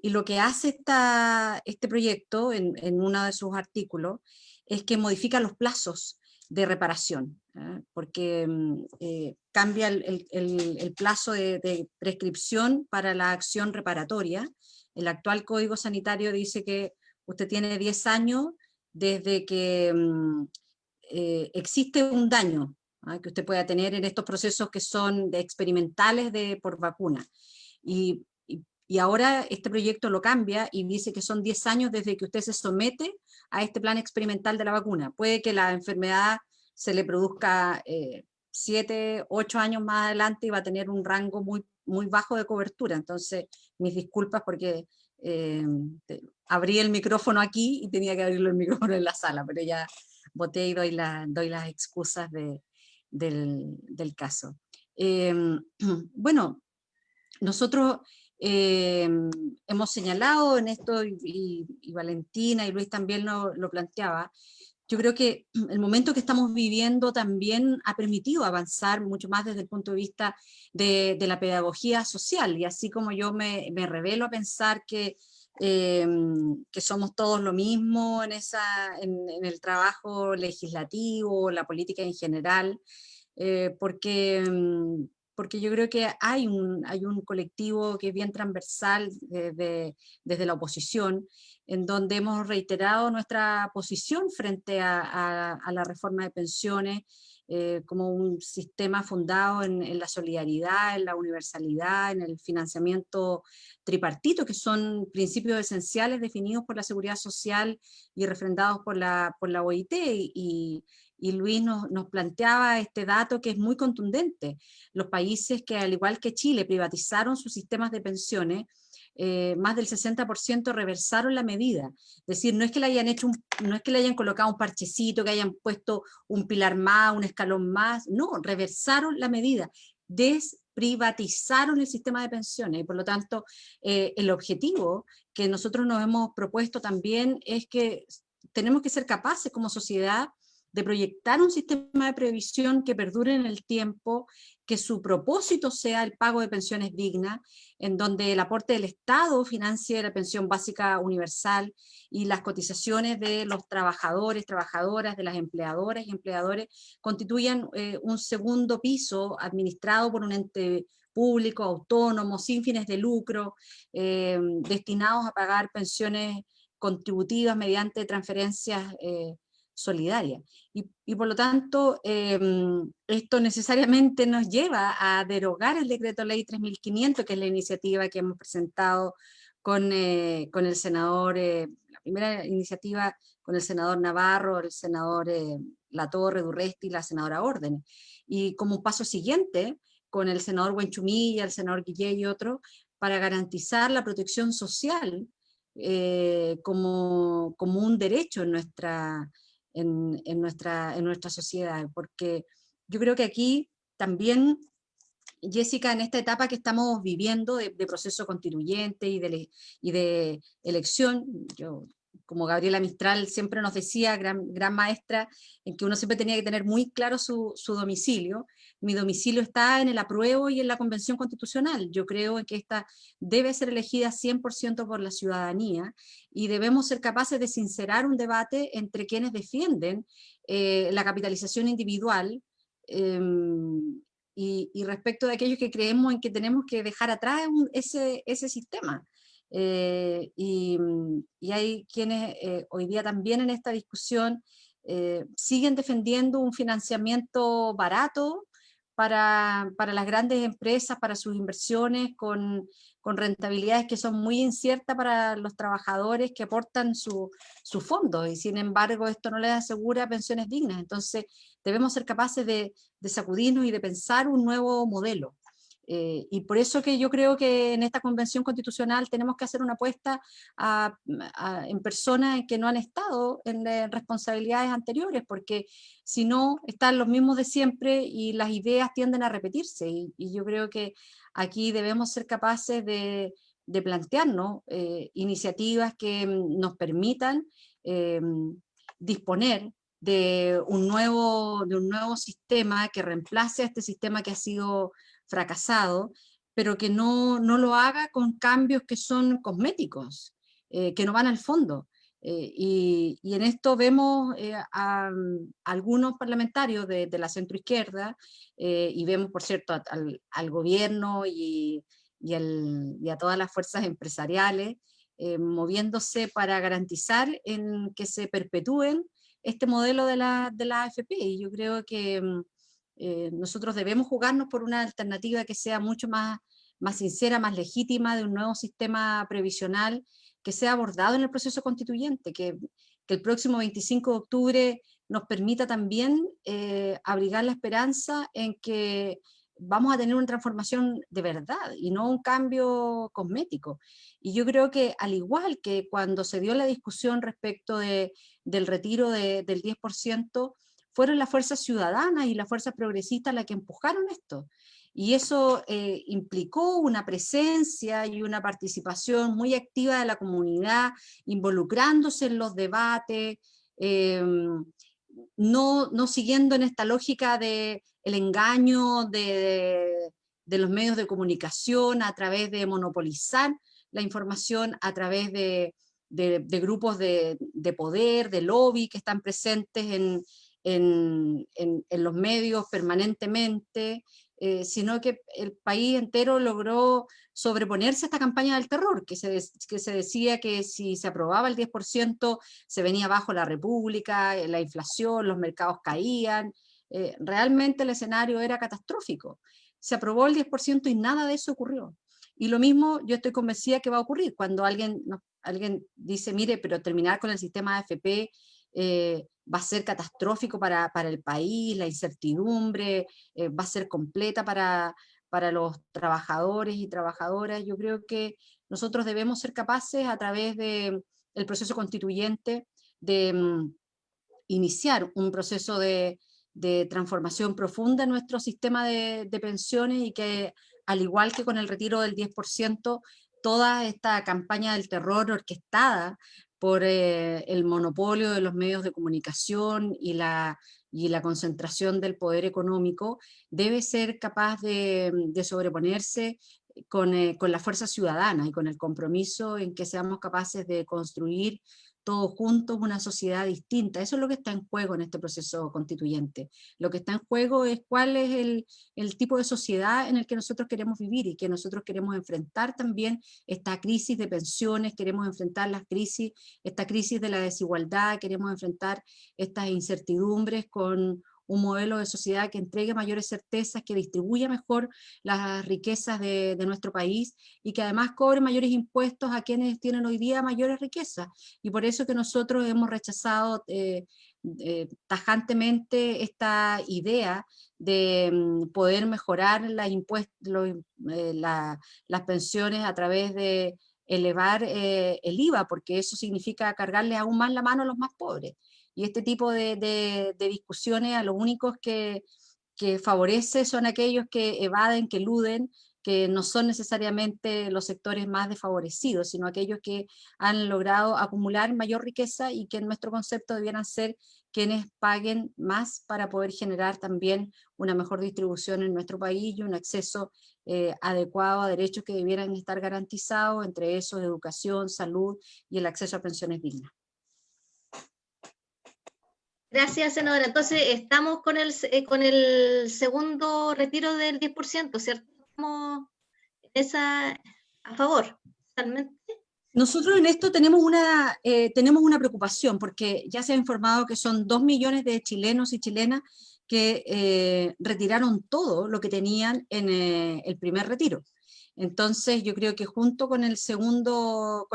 lo que hace este proyecto en uno de sus artículos es que modifica los plazos de reparación, porque cambia el plazo de prescripción para la acción reparatoria. El actual Código Sanitario dice que usted tiene 10 años desde que existe un daño que usted pueda tener en estos procesos que son experimentales por vacuna. Y ahora este proyecto lo cambia y dice que son 10 años desde que usted se somete a este plan experimental de la vacuna. Puede que la enfermedad se le produzca 7, 8 años más adelante y va a tener un rango muy, muy bajo de cobertura. Entonces, mis disculpas porque abrí el micrófono aquí y tenía que abrirlo el micrófono en la sala, pero ya voté y doy las excusas del caso. Bueno, nosotros hemos señalado en esto, y Valentina y Luis también lo planteaba. Yo creo que el momento que estamos viviendo también ha permitido avanzar mucho más desde el punto de vista de la pedagogía social, y así como yo me revelo a pensar que somos todos lo mismo en el trabajo legislativo, la política en general, porque yo creo que hay un colectivo que es bien transversal desde la oposición, en donde hemos reiterado nuestra posición frente a la reforma de pensiones como un sistema fundado en la solidaridad, en la universalidad, en el financiamiento tripartito, que son principios esenciales definidos por la Seguridad Social y refrendados por la OIT, y y Luis nos planteaba este dato que es muy contundente. Los países que, al igual que Chile, privatizaron sus sistemas de pensiones, más del 60% reversaron la medida. Es decir, no es que le hayan hecho no es que le hayan colocado un parchecito, que hayan puesto un pilar más, un escalón más, no, reversaron la medida, desprivatizaron el sistema de pensiones, y por lo tanto el objetivo que nosotros nos hemos propuesto también es que tenemos que ser capaces como sociedad de proyectar un sistema de previsión que perdure en el tiempo, que su propósito sea el pago de pensiones dignas, en donde el aporte del Estado financie la pensión básica universal y las cotizaciones de los trabajadores, trabajadoras, de las empleadoras y empleadores constituyan un segundo piso administrado por un ente público, autónomo, sin fines de lucro, destinados a pagar pensiones contributivas mediante transferencias solidaria. Y por lo tanto, esto necesariamente nos lleva a derogar el decreto ley 3500, que es la iniciativa que hemos presentado con el senador, la primera iniciativa con el senador Navarro, el senador Latorre, Durresti y la senadora Órdenes. Y como un paso siguiente, con el senador Buenchumilla, el senador Guillé y otros, para garantizar la protección social como un derecho en nuestra sociedad, porque yo creo que aquí también, Jessica, en esta etapa que estamos viviendo de proceso constituyente y de elección, yo, como Gabriela Mistral siempre nos decía, gran maestra, en que uno siempre tenía que tener muy claro su domicilio. Mi domicilio está en el apruebo y en la Convención Constitucional. Yo creo que esta debe ser elegida 100% por la ciudadanía, y debemos ser capaces de sincerar un debate entre quienes defienden la capitalización individual, y respecto de aquellos que creemos en que tenemos que dejar atrás ese sistema. Y hay quienes hoy día también en esta discusión siguen defendiendo un financiamiento barato para las grandes empresas, para sus inversiones, con rentabilidades que son muy inciertas para los trabajadores que aportan sus fondos, y sin embargo esto no les asegura pensiones dignas. Entonces debemos ser capaces de sacudirnos y de pensar un nuevo modelo. Y por eso que yo creo que en esta Convención Constitucional tenemos que hacer una apuesta en personas que no han estado en responsabilidades anteriores, porque si no, están los mismos de siempre y las ideas tienden a repetirse, y yo creo que aquí debemos ser capaces de plantearnos iniciativas que nos permitan disponer de un nuevo sistema que reemplace a este sistema que ha sido fracasado, pero que no lo haga con cambios que son cosméticos, que no van al fondo. Y en esto vemos a algunos parlamentarios de la centroizquierda, y vemos, por cierto, al gobierno y a todas las fuerzas empresariales moviéndose para garantizar en que se perpetúen este modelo de la AFP. Y yo creo que nosotros debemos jugarnos por una alternativa que sea mucho más sincera, más legítima, de un nuevo sistema previsional que sea abordado en el proceso constituyente, que el próximo 25 de octubre nos permita también abrigar la esperanza en que vamos a tener una transformación de verdad y no un cambio cosmético. Y yo creo que, al igual que cuando se dio la discusión respecto del retiro del 10%, fueron las fuerzas ciudadanas y las fuerzas progresistas las que empujaron esto. Y eso implicó una presencia y una participación muy activa de la comunidad, involucrándose en los debates, no siguiendo en esta lógica del engaño de los medios de comunicación a través de monopolizar la información, a través de grupos de poder, de lobby que están presentes en los medios permanentemente, sino que el país entero logró sobreponerse a esta campaña del terror, que se decía que si se aprobaba el 10% se venía abajo la república, la inflación, los mercados caían. Realmente el escenario era catastrófico. Se aprobó el 10% y nada de eso ocurrió. Y lo mismo yo estoy convencida que va a ocurrir cuando alguien dice, mire, pero terminar con el sistema AFP va a ser catastrófico para el país, la incertidumbre va a ser completa para los trabajadores y trabajadoras. Yo creo que nosotros debemos ser capaces, a través del proceso constituyente, de iniciar un proceso de transformación profunda en nuestro sistema de pensiones, y que, al igual que con el retiro del 10%, toda esta campaña del terror orquestada por el monopolio de los medios de comunicación y la concentración del poder económico, debe ser capaz de sobreponerse con la fuerza ciudadana y con el compromiso en que seamos capaces de construir todos juntos una sociedad distinta. Eso es lo que está en juego en este proceso constituyente. Lo que está en juego es cuál es el tipo de sociedad en el que nosotros queremos vivir, y que nosotros queremos enfrentar también esta crisis de pensiones, queremos enfrentar esta crisis de la desigualdad, queremos enfrentar estas incertidumbres con un modelo de sociedad que entregue mayores certezas, que distribuya mejor las riquezas de nuestro país, y que además cobre mayores impuestos a quienes tienen hoy día mayores riquezas. Y por eso que nosotros hemos rechazado tajantemente esta idea de poder mejorar las pensiones a través de elevar el IVA, porque eso significa cargarles aún más la mano a los más pobres. Y este tipo de discusiones, a los únicos que favorece son aquellos que evaden, que eluden, que no son necesariamente los sectores más desfavorecidos, sino aquellos que han logrado acumular mayor riqueza, y que en nuestro concepto debieran ser quienes paguen más para poder generar también una mejor distribución en nuestro país y un acceso adecuado a derechos que debieran estar garantizados, entre esos educación, salud y el acceso a pensiones dignas. Gracias, senadora. Entonces, estamos con el segundo retiro del 10%, ¿cierto? Estamos a favor, totalmente. Nosotros en esto tenemos una preocupación, porque ya se ha informado que son 2 millones de chilenos y chilenas que retiraron todo lo que tenían en el primer retiro. Entonces yo creo que junto con el segundo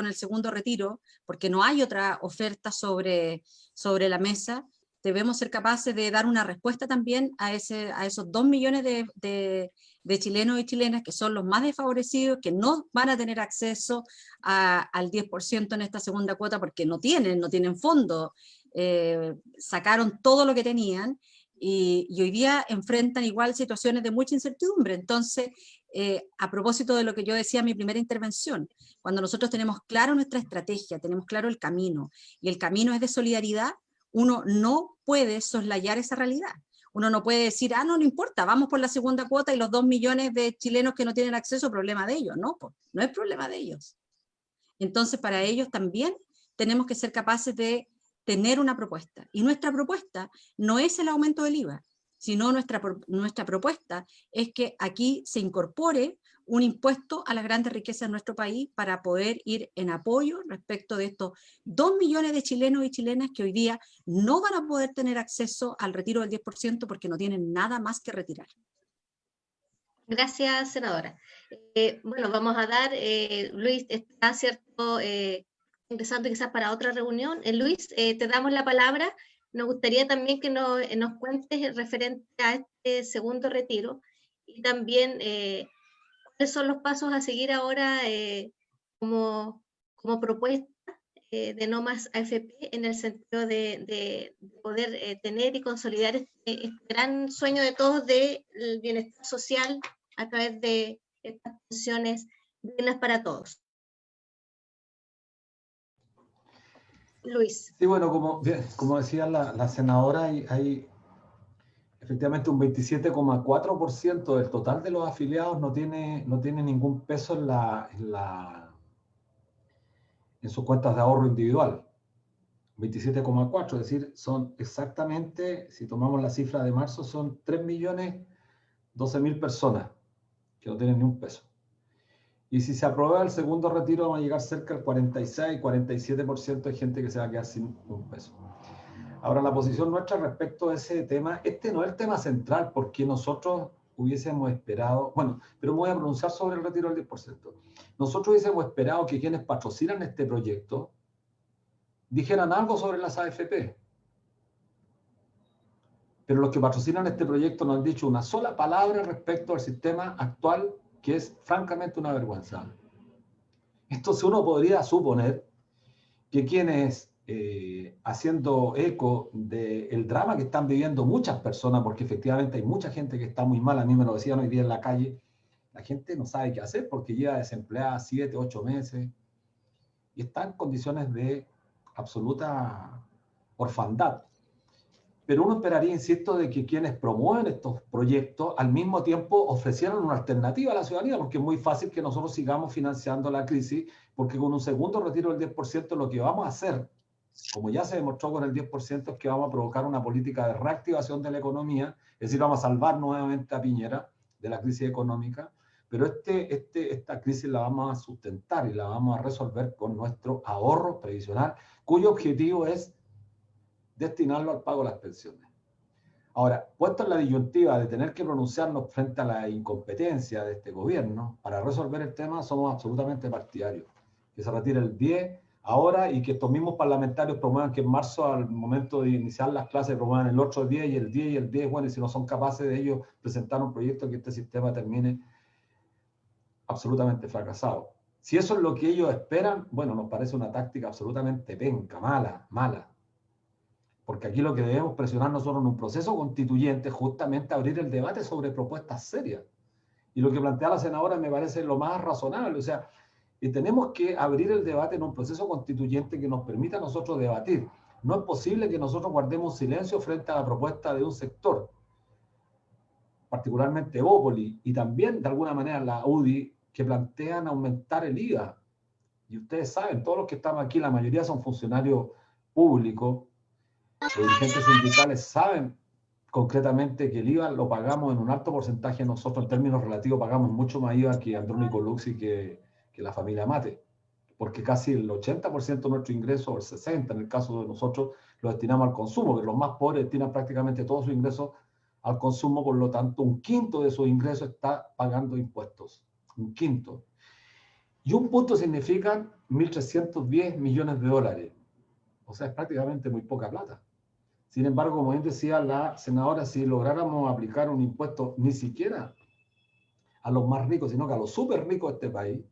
retiro, porque no hay otra oferta sobre la mesa, debemos ser capaces de dar una respuesta también a esos 2 millones de chilenos y chilenas que son los más desfavorecidos, que no van a tener acceso al 10% en esta segunda cuota porque no tienen fondo, sacaron todo lo que tenían, y hoy día enfrentan igual situaciones de mucha incertidumbre. Entonces, a propósito de lo que yo decía en mi primera intervención, cuando nosotros tenemos claro nuestra estrategia, tenemos claro el camino, y el camino es de solidaridad, uno no puede soslayar esa realidad. Uno no puede decir, no importa, vamos por la segunda cuota y los 2 millones de chilenos que no tienen acceso, problema de ellos. No, pues, no es problema de ellos. Entonces, para ellos también tenemos que ser capaces de tener una propuesta. Y nuestra propuesta no es el aumento del IVA, sino nuestra propuesta es que aquí se incorpore un impuesto a las grandes riquezas de nuestro país, para poder ir en apoyo respecto de estos 2 millones de chilenos y chilenas que hoy día no van a poder tener acceso al retiro del 10% porque no tienen nada más que retirar. Gracias, senadora. Bueno, vamos a dar, Luis está cierto, ingresando quizás para otra reunión. Luis, te damos la palabra. Nos gustaría también que nos cuentes referente a este segundo retiro, y también cuáles son los pasos a seguir ahora como propuesta de no más AFP, en el sentido de poder tener y consolidar este gran sueño de todos del bienestar social a través de estas pensiones dignas para todos. Luis. Sí, bueno, como decía la senadora, hay efectivamente un 27,4% del total de los afiliados no tiene ningún peso en sus cuentas de ahorro individual. 27,4, es decir, son exactamente, si tomamos la cifra de marzo, son 3.012.000 personas que no tienen ni un peso. Y si se aprueba el segundo retiro, vamos a llegar cerca al 46-47% de gente que se va a quedar sin un peso. Ahora, la posición nuestra respecto a ese tema, este no es el tema central, porque nosotros hubiésemos esperado, bueno, pero me voy a pronunciar sobre el retiro del 10%. Nosotros hubiésemos esperado que quienes patrocinan este proyecto dijeran algo sobre las AFP. pero los que patrocinan este proyecto no han dicho una sola palabra respecto al sistema actual, que es francamente una vergüenza. Entonces uno podría suponer que quienes, haciendo eco del drama que están viviendo muchas personas, porque efectivamente hay mucha gente que está muy mal, a mí me lo decían hoy día en la calle, la gente no sabe qué hacer porque lleva desempleada 7, 8 meses y está en condiciones de absoluta orfandad. Pero uno esperaría, insisto, de que quienes promueven estos proyectos al mismo tiempo ofrecieran una alternativa a la ciudadanía, porque es muy fácil que nosotros sigamos financiando la crisis, porque con un segundo retiro del 10% lo que vamos a hacer, como ya se demostró con el 10%, es que vamos a provocar una política de reactivación de la economía, es decir, vamos a salvar nuevamente a Piñera de la crisis económica, pero esta crisis la vamos a sustentar y la vamos a resolver con nuestro ahorro previsional, cuyo objetivo es destinarlo al pago de las pensiones. Ahora, puesto en la disyuntiva de tener que pronunciarnos frente a la incompetencia de este gobierno para resolver el tema, somos absolutamente partidarios. Que se retire el 10 ahora y que estos mismos parlamentarios promuevan que en marzo, al momento de iniciar las clases, promuevan el otro 10 y el 10 y el 10, bueno, y si no son capaces de ellos presentar un proyecto que este sistema termine absolutamente fracasado. Si eso es lo que ellos esperan, bueno, nos parece una táctica absolutamente penca, mala. Porque aquí lo que debemos presionar nosotros en un proceso constituyente es justamente abrir el debate sobre propuestas serias. Y lo que plantea la senadora me parece lo más razonable. O sea, tenemos que abrir el debate en un proceso constituyente que nos permita a nosotros debatir. No es posible que nosotros guardemos silencio frente a la propuesta de un sector, particularmente Bópoli, y también de alguna manera la UDI, que plantean aumentar el IVA. Y ustedes saben, todos los que estamos aquí, la mayoría son funcionarios públicos, los dirigentes sindicales saben concretamente que el IVA lo pagamos en un alto porcentaje, nosotros en términos relativos pagamos mucho más IVA que Andrónico Lux y que la familia Mate, porque casi el 80% de nuestro ingreso, o el 60% en el caso de nosotros, lo destinamos al consumo, que los más pobres destinan prácticamente todos sus ingresos al consumo, por lo tanto un quinto de sus ingresos está pagando impuestos, un quinto. Y un punto significan 1.310 millones de dólares, o sea, es prácticamente muy poca plata. Sin embargo, como bien decía la senadora, si lográramos aplicar un impuesto ni siquiera a los más ricos, sino que a los súper ricos de este país,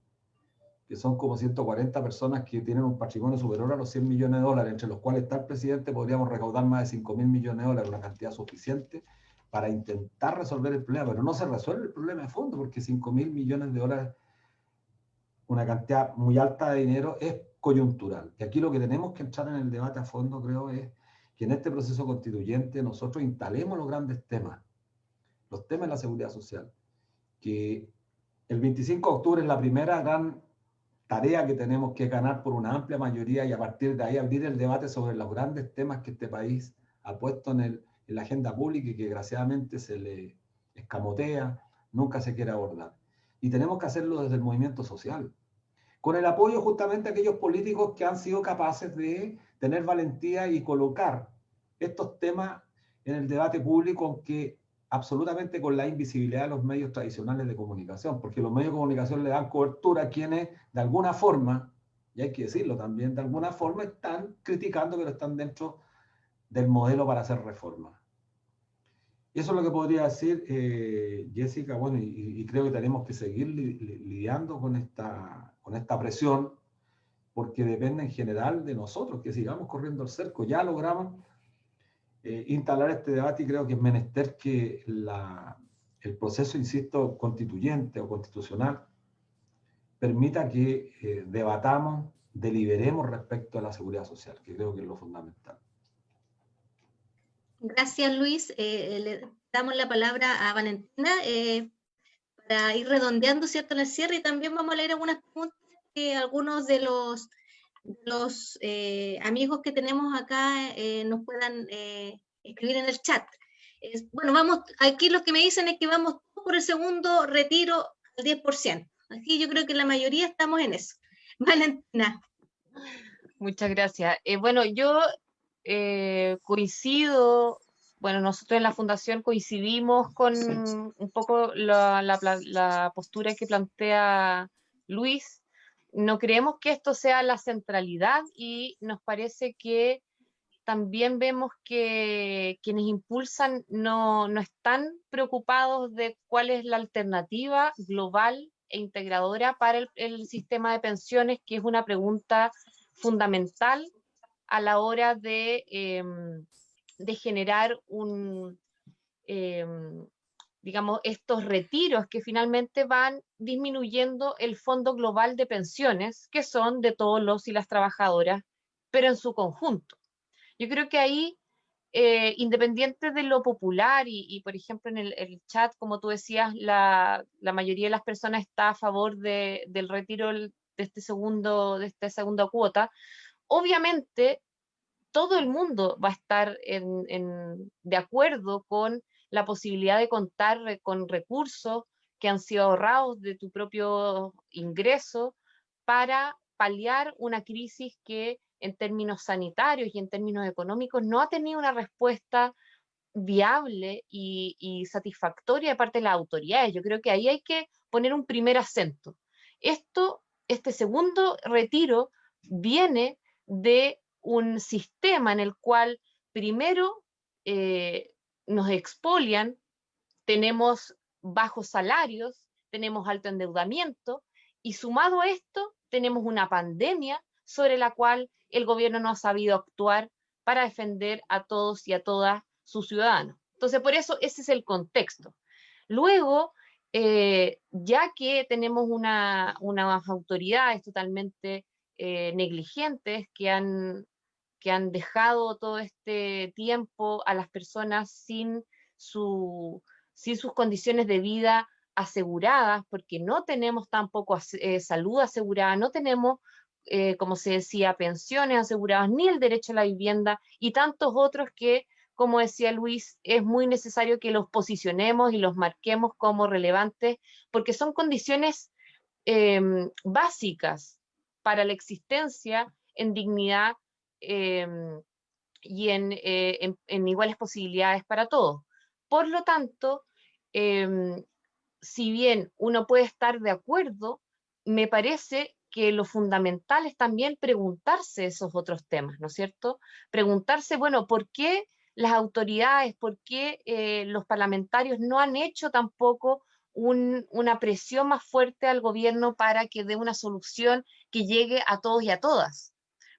que son como 140 personas que tienen un patrimonio superior a los 100 millones de dólares, entre los cuales está el presidente, podríamos recaudar más de 5.000 millones de dólares, una cantidad suficiente para intentar resolver el problema, pero no se resuelve el problema de fondo, porque 5.000 millones de dólares, una cantidad muy alta de dinero, es coyuntural. Y aquí lo que tenemos que entrar en el debate a fondo, creo, es que en este proceso constituyente nosotros instalemos los grandes temas, los temas de la seguridad social, que el 25 de octubre es la primera gran tarea que tenemos que ganar por una amplia mayoría y a partir de ahí abrir el debate sobre los grandes temas que este país ha puesto en la agenda pública y que desgraciadamente se le escamotea, nunca se quiere abordar. Y tenemos que hacerlo desde el movimiento social, con el apoyo justamente a aquellos políticos que han sido capaces de tener valentía y colocar estos temas en el debate público, aunque absolutamente con la invisibilidad de los medios tradicionales de comunicación, porque los medios de comunicación le dan cobertura a quienes de alguna forma, y hay que decirlo también, de alguna forma están criticando, pero están dentro del modelo para hacer reformas. Eso es lo que podría decir, Jessica, bueno, y creo que tenemos que seguir lidiando con esta presión, porque depende en general de nosotros, que sigamos corriendo el cerco. Ya logramos instalar este debate y creo que es menester que el proceso, insisto, constituyente o constitucional permita que debatamos, deliberemos respecto a la seguridad social, que creo que es lo fundamental. Gracias, Luis. Le damos la palabra a Valentina para ir redondeando, ¿cierto?, en el cierre, y también vamos a leer algunas preguntas que algunos de los amigos que tenemos acá nos puedan escribir en el chat. Bueno, aquí lo que me dicen es que vamos por el segundo retiro al 10%. Aquí yo creo que la mayoría estamos en eso. Valentina. Muchas gracias. Bueno, yo coincido, bueno, nosotros en la Fundación coincidimos con un poco la postura que plantea Luis. No creemos que esto sea la centralidad y nos parece que también vemos que quienes impulsan no están preocupados de cuál es la alternativa global e integradora para el sistema de pensiones, que es una pregunta fundamental a la hora de generar digamos, estos retiros que finalmente van disminuyendo el Fondo Global de Pensiones, que son de todos los y las trabajadoras, pero en su conjunto. Yo creo que ahí, independiente de lo popular, y por ejemplo en el chat, como tú decías, la mayoría de las personas está a favor del retiro de esta segunda cuota, obviamente todo el mundo va a estar de acuerdo con la posibilidad de contar con recursos que han sido ahorrados de tu propio ingreso para paliar una crisis que en términos sanitarios y en términos económicos no ha tenido una respuesta viable y satisfactoria de parte de las autoridades. Yo creo que ahí hay que poner un primer acento. Este segundo retiro viene de un sistema en el cual primero nos expolian, tenemos bajos salarios, tenemos alto endeudamiento, y sumado a esto tenemos una pandemia sobre la cual el gobierno no ha sabido actuar para defender a todos y a todas sus ciudadanos. Entonces, por eso ese es el contexto. Luego, ya que tenemos unas autoridades totalmente negligentes que han dejado todo este tiempo a las personas sin sus condiciones de vida aseguradas, porque no tenemos tampoco salud asegurada, no tenemos, como se decía, pensiones aseguradas, ni el derecho a la vivienda, y tantos otros que, como decía Luis, es muy necesario que los posicionemos y los marquemos como relevantes, porque son condiciones básicas para la existencia en dignidad y en iguales posibilidades para todos. Por lo tanto, si bien uno puede estar de acuerdo, me parece que lo fundamental es también preguntarse esos otros temas, ¿no es cierto? Preguntarse, bueno, ¿por qué las autoridades, por qué los parlamentarios no han hecho tampoco una presión más fuerte al gobierno para que dé una solución que llegue a todos y a todas?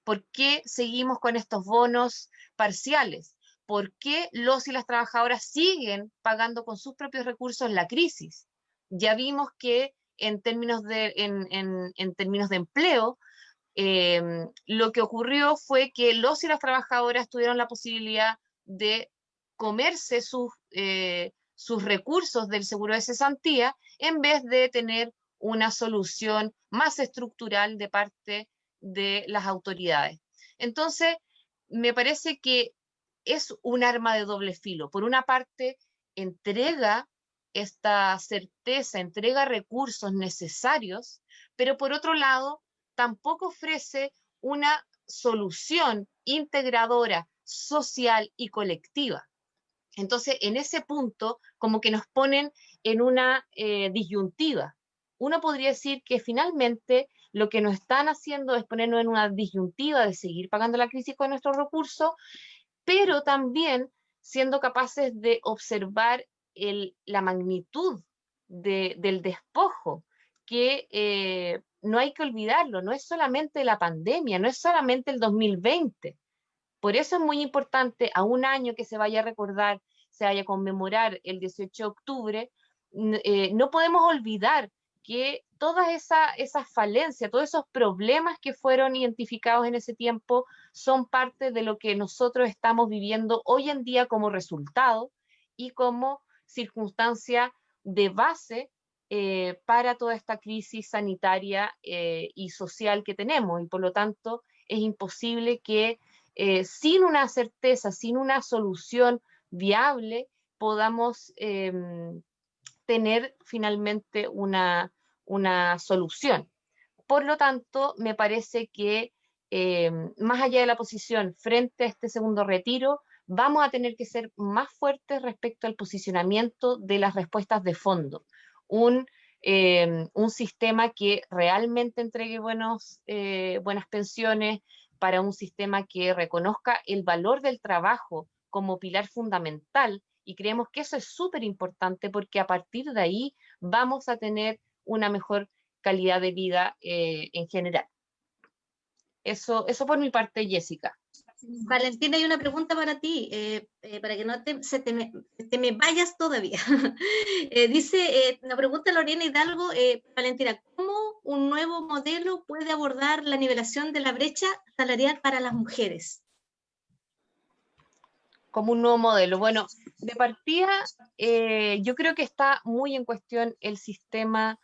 ¿Por qué seguimos con estos bonos parciales? ¿Por qué los y las trabajadoras siguen pagando con sus propios recursos la crisis? Ya vimos que en términos de empleo, lo que ocurrió fue que los y las trabajadoras tuvieron la posibilidad de comerse sus recursos del seguro de cesantía en vez de tener una solución más estructural de parte de las autoridades. Entonces, me parece que es un arma de doble filo. Por una parte, entrega esta certeza, entrega recursos necesarios, pero por otro lado, tampoco ofrece una solución integradora, social y colectiva. Entonces, en ese punto, como que nos ponen en una disyuntiva. Uno podría decir que finalmente lo que nos están haciendo es ponernos en una disyuntiva de seguir pagando la crisis con nuestros recursos, pero también siendo capaces de observar la magnitud del despojo, que no hay que olvidarlo, no es solamente la pandemia, no es solamente el 2020. Por eso es muy importante, a un año que se vaya a recordar, se vaya a conmemorar el 18 de octubre, no podemos olvidar que todas esas falencias, todos esos problemas que fueron identificados en ese tiempo son parte de lo que nosotros estamos viviendo hoy en día como resultado y como circunstancia de base para toda esta crisis sanitaria y social que tenemos. Y por lo tanto es imposible que sin una certeza, sin una solución viable, podamos tener finalmente una solución. Por lo tanto, me parece que más allá de la posición frente a este segundo retiro, vamos a tener que ser más fuertes respecto al posicionamiento de las respuestas de fondo. Un sistema que realmente entregue buenas pensiones, para un sistema que reconozca el valor del trabajo como pilar fundamental, y creemos que eso es súper importante porque a partir de ahí vamos a tener una mejor calidad de vida en general. Eso por mi parte, Jessica. Valentina, hay una pregunta para ti, para que no te me vayas todavía. Dice, nos pregunta Lorena Hidalgo, Valentina, ¿cómo un nuevo modelo puede abordar la nivelación de la brecha salarial para las mujeres? Como un nuevo modelo. Bueno, de partida, yo creo que está muy en cuestión el sistema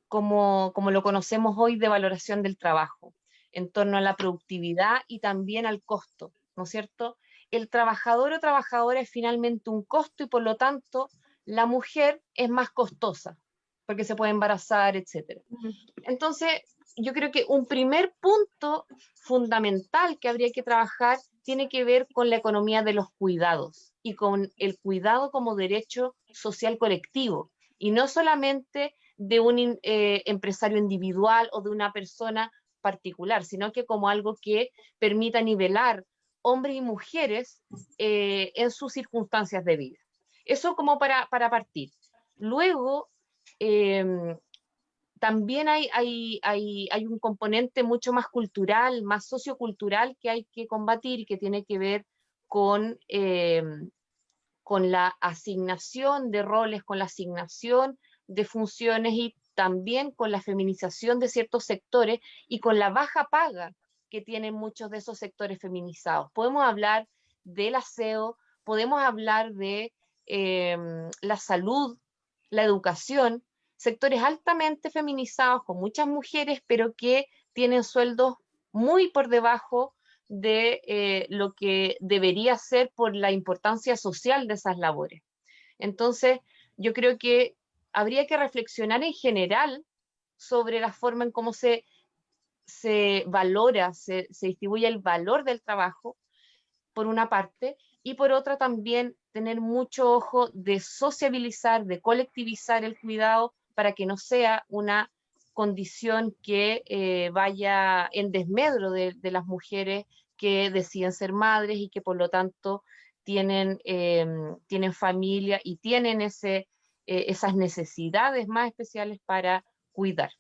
como lo conocemos hoy de valoración del trabajo, en torno a la productividad y también al costo, ¿no es cierto? El trabajador o trabajadora es finalmente un costo y por lo tanto la mujer es más costosa porque se puede embarazar, etc. Entonces, yo creo que un primer punto fundamental que habría que trabajar tiene que ver con la economía de los cuidados y con el cuidado como derecho social colectivo y no solamente de un empresario individual o de una persona particular, sino que como algo que permita nivelar hombres y mujeres en sus circunstancias de vida. Eso como para partir. Luego, también hay un componente mucho más cultural, más sociocultural que hay que combatir y que tiene que ver con la asignación de roles, con la asignación de funciones y también con la feminización de ciertos sectores y con la baja paga que tienen muchos de esos sectores feminizados. Podemos hablar del aseo, podemos hablar de la salud, la educación, sectores altamente feminizados con muchas mujeres, pero que tienen sueldos muy por debajo de lo que debería ser por la importancia social de esas labores. Entonces, yo creo que habría que reflexionar en general sobre la forma en cómo se valora, se distribuye el valor del trabajo, por una parte, y por otra también tener mucho ojo de sociabilizar, de colectivizar el cuidado para que no sea una condición que vaya en desmedro de las mujeres que deciden ser madres y que por lo tanto tienen familia y tienen esas necesidades más especiales para cuidar.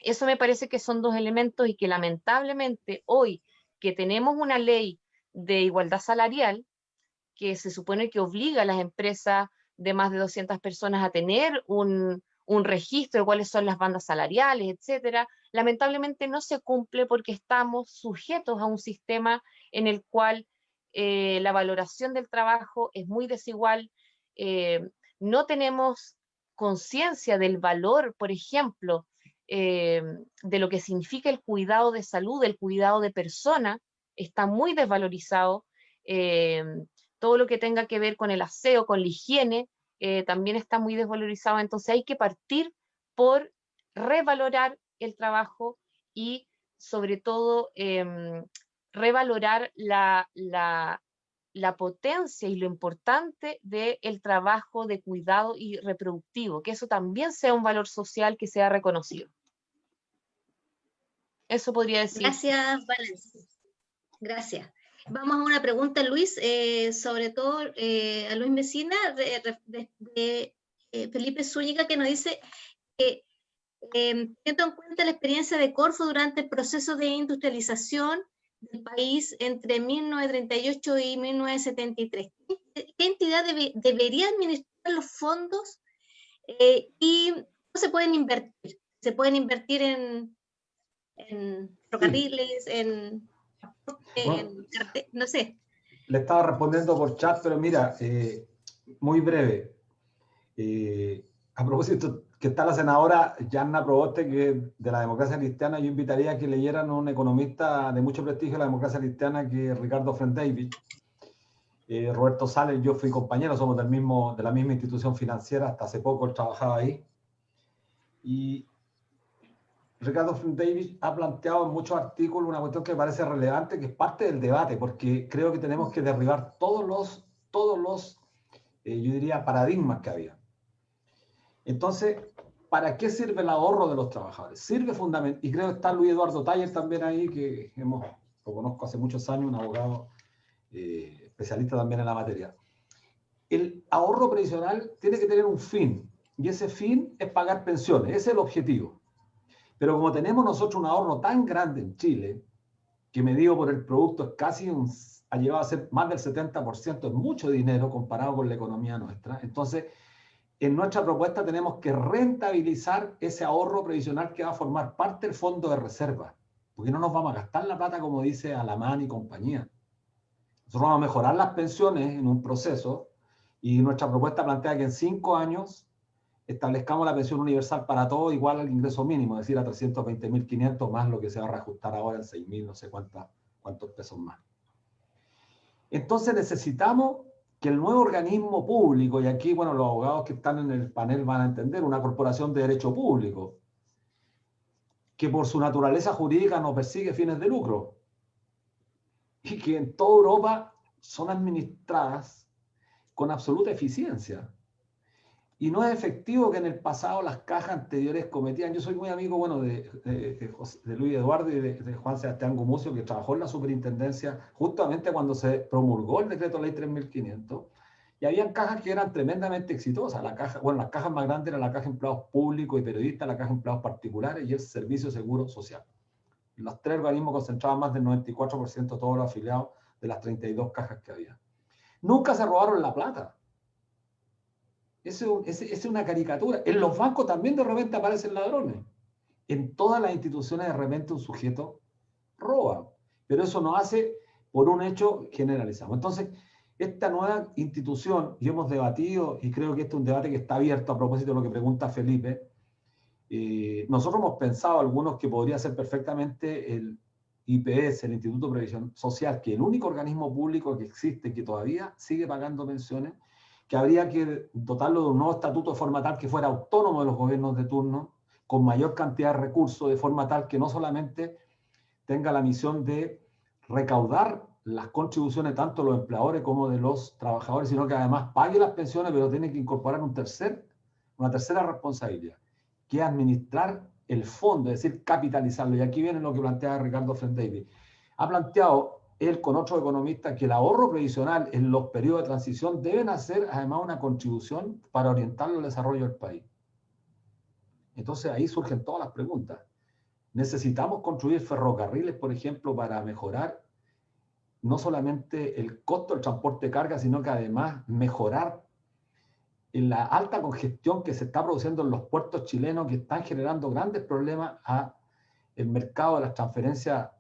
Eso me parece que son dos elementos y que lamentablemente hoy que tenemos una ley de igualdad salarial que se supone que obliga a las empresas de más de 200 personas a tener un registro de cuáles son las bandas salariales, etcétera, lamentablemente no se cumple porque estamos sujetos a un sistema en el cual la valoración del trabajo es muy desigual, no tenemos conciencia del valor, por ejemplo, de lo que significa el cuidado de salud, el cuidado de persona, está muy desvalorizado. Todo lo que tenga que ver con el aseo, con la higiene, también está muy desvalorizado. Entonces hay que partir por revalorar el trabajo y sobre todo revalorar la potencia y lo importante del trabajo de cuidado y reproductivo, que eso también sea un valor social que sea reconocido. Eso podría decir. Gracias, Valencia. Gracias. Vamos a una pregunta, Luis, sobre todo a Luis Mesina, de Felipe Zúñiga, que nos dice que teniendo en cuenta la experiencia de Corfo durante el proceso de industrialización del país entre 1938 y 1973, ¿qué entidad debería administrar los fondos y cómo se pueden invertir? ¿Se pueden invertir en ferrocarriles, no sé? Le estaba respondiendo por chat, pero mira, muy breve. A propósito, que está la senadora Yanna Proboste, que es de la democracia cristiana, yo invitaría a que leyeran a un economista de mucho prestigio de la democracia cristiana, que es Ricardo Frentavich. Roberto Sales, yo fui compañero, somos de la misma institución financiera, hasta hace poco él trabajaba ahí. Y Ricardo Frentavich ha planteado en muchos artículos una cuestión que me parece relevante, que es parte del debate, porque creo que tenemos que derribar todos los yo diría, paradigmas que había. Entonces, ¿para qué sirve el ahorro de los trabajadores? Sirve fundamentalmente, y creo que está Luis Eduardo Taller también ahí, que hemos lo conozco hace muchos años, un abogado especialista también en la materia. El ahorro previsional tiene que tener un fin, y ese fin es pagar pensiones, ese es el objetivo. Pero como tenemos nosotros un ahorro tan grande en Chile, que medido por el producto es casi ha llegado a ser más del 70%, es mucho dinero comparado con la economía nuestra. Entonces, en nuestra propuesta tenemos que rentabilizar ese ahorro previsional que va a formar parte del fondo de reserva, porque no nos vamos a gastar la plata como dice Alamán y compañía. Nosotros vamos a mejorar las pensiones en un proceso y nuestra propuesta plantea que en 5 años establezcamos la pensión universal para todos igual al ingreso mínimo, es decir, a 320.500 más lo que se va a reajustar ahora en 6.000, no sé cuántos pesos más. Entonces necesitamos que el nuevo organismo público, y aquí, bueno, los abogados que están en el panel van a entender, una corporación de derecho público, que por su naturaleza jurídica no persigue fines de lucro, y que en toda Europa son administradas con absoluta eficiencia. Y no es efectivo que en el pasado las cajas anteriores cometían. Yo soy muy amigo, bueno, de Luis Eduardo y de Juan Sebastián Gumucio, que trabajó en la superintendencia justamente cuando se promulgó el decreto ley 3.500, y habían cajas que eran tremendamente exitosas. La caja, bueno, las cajas más grandes eran la caja de empleados públicos y periodistas, la caja de empleados particulares y el Servicio Seguro Social. Los 3 organismos concentraban más del 94% de todos los afiliados de las 32 cajas que había. Nunca se robaron la plata. Es una caricatura. En los bancos también de repente aparecen ladrones. En todas las instituciones de repente un sujeto roba. Pero eso no hace por un hecho generalizado. Entonces, esta nueva institución, y hemos debatido, y creo que este es un debate que está abierto a propósito de lo que pregunta Felipe, nosotros hemos pensado algunos que podría ser perfectamente el IPS, el Instituto de Previsión Social, que es el único organismo público que existe que todavía sigue pagando pensiones, que habría que dotarlo de un nuevo estatuto de forma tal que fuera autónomo de los gobiernos de turno, con mayor cantidad de recursos, de forma tal que no solamente tenga la misión de recaudar las contribuciones tanto de los empleadores como de los trabajadores, sino que además pague las pensiones, pero tiene que incorporar una tercera responsabilidad, que es administrar el fondo, es decir, capitalizarlo. Y aquí viene lo que plantea Ricardo Frendavis. Ha planteado él con otros economistas que el ahorro previsional en los periodos de transición deben hacer además una contribución para orientar el desarrollo del país. Entonces ahí surgen todas las preguntas. ¿Necesitamos construir ferrocarriles, por ejemplo, para mejorar no solamente el costo del transporte de carga, sino que además mejorar en la alta congestión que se está produciendo en los puertos chilenos, que están generando grandes problemas al mercado de las transferencias,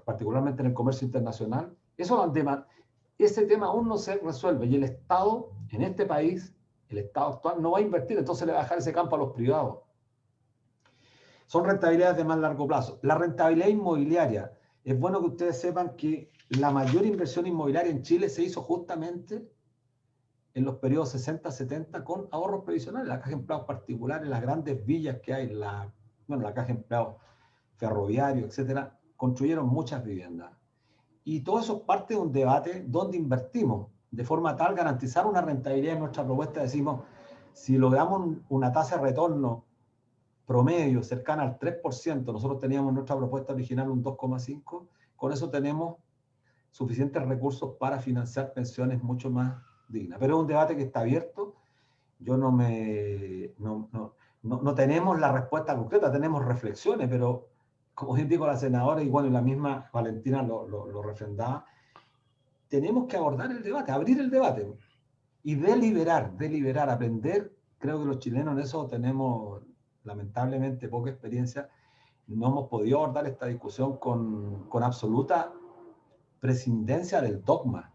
particularmente en el comercio internacional? Ese tema aún no se resuelve, y el Estado en este país, el Estado actual, no va a invertir, entonces le va a dejar ese campo a los privados. Son rentabilidades de más largo plazo. La rentabilidad inmobiliaria. Es bueno que ustedes sepan que la mayor inversión inmobiliaria en Chile se hizo justamente en los periodos 60-70 con ahorros previsionales, la caja de empleados particulares, las grandes villas que hay, la caja de empleados ferroviarios, etcétera, construyeron muchas viviendas. Y todo eso es parte de un debate donde invertimos, de forma tal garantizar una rentabilidad. En nuestra propuesta decimos, si logramos una tasa de retorno promedio cercana al 3%, nosotros teníamos en nuestra propuesta original un 2,5%, con eso tenemos suficientes recursos para financiar pensiones mucho más dignas. Pero es un debate que está abierto. Yo no tenemos la respuesta concreta, tenemos reflexiones, pero como bien dijo la senadora, y bueno, y la misma Valentina lo refrendaba, tenemos que abordar el debate, abrir el debate y deliberar, aprender. Creo que los chilenos en eso tenemos lamentablemente poca experiencia. No hemos podido abordar esta discusión con absoluta prescindencia del dogma,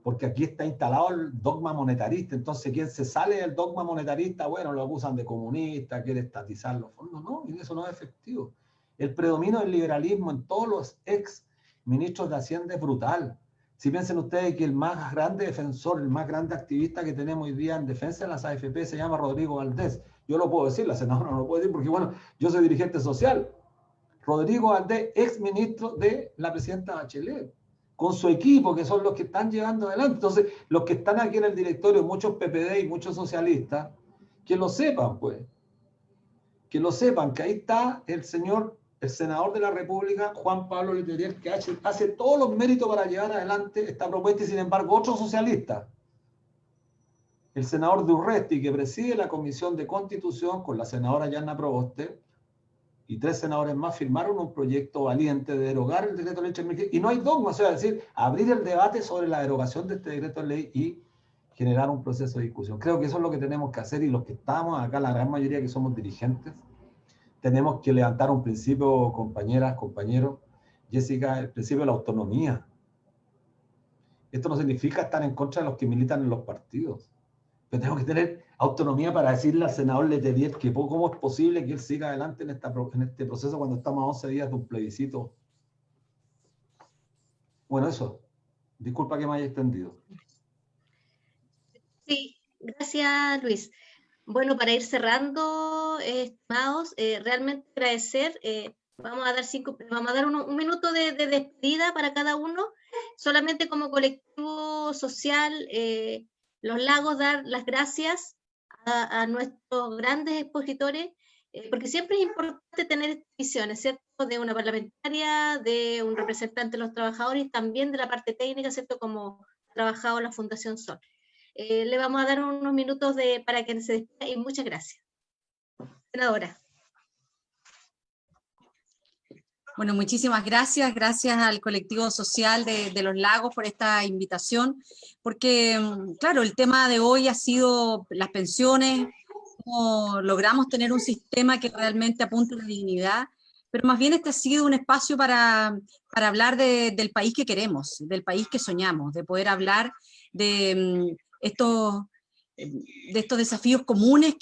porque aquí está instalado el dogma monetarista. Entonces, quien se sale del dogma monetarista, bueno, lo acusan de comunista, quiere estatizar los fondos. No, y eso no es efectivo. El predominio del liberalismo en todos los ex ministros de Hacienda es brutal. Si piensen ustedes que el más grande defensor, el más grande activista que tenemos hoy día en defensa de las AFP se llama Rodrigo Valdés. Yo lo puedo decir, la senadora no lo puede decir porque, bueno, yo soy dirigente social. Rodrigo Valdés, ex ministro de la presidenta Bachelet, con su equipo, que son los que están llevando adelante. Entonces, los que están aquí en el directorio, muchos PPD y muchos socialistas, que lo sepan, pues. Que lo sepan, que ahí está el señor el senador de la República, Juan Pablo Letelier, que hace todos los méritos para llevar adelante esta propuesta, y sin embargo otro socialista, el senador Durresti, que preside la Comisión de Constitución con la senadora Yanna Proboste, y 3 senadores más firmaron un proyecto valiente de derogar el decreto de ley, y no hay dogma, o sea, es decir, abrir el debate sobre la derogación de este decreto de ley y generar un proceso de discusión. Creo que eso es lo que tenemos que hacer, y los que estamos acá, la gran mayoría que somos dirigentes, tenemos que levantar un principio, compañeras, compañeros. Jessica, el principio de la autonomía. Esto no significa estar en contra de los que militan en los partidos, pero tenemos que tener autonomía para decirle al senador Letelier que cómo es posible que él siga adelante en este proceso cuando estamos a 11 días de un plebiscito. Bueno, eso. Disculpa que me haya extendido. Sí, gracias, Luis. Bueno, para ir cerrando, estimados, realmente agradecer, vamos a dar un minuto de despedida para cada uno, solamente como colectivo social, Los Lagos, dar las gracias a nuestros grandes expositores, porque siempre es importante tener visiones, ¿cierto?, de una parlamentaria, de un representante de los trabajadores, y también de la parte técnica, ¿cierto?, como ha trabajado la Fundación Sol. Le vamos a dar unos minutos para que se despida, y muchas gracias. Senadora. Bueno, muchísimas gracias. Gracias al colectivo social de Los Lagos por esta invitación, porque, claro, el tema de hoy ha sido las pensiones, cómo logramos tener un sistema que realmente apunte a la dignidad, pero más bien este ha sido un espacio para hablar del país que queremos, del país que soñamos, de poder hablar de estos desafíos comunes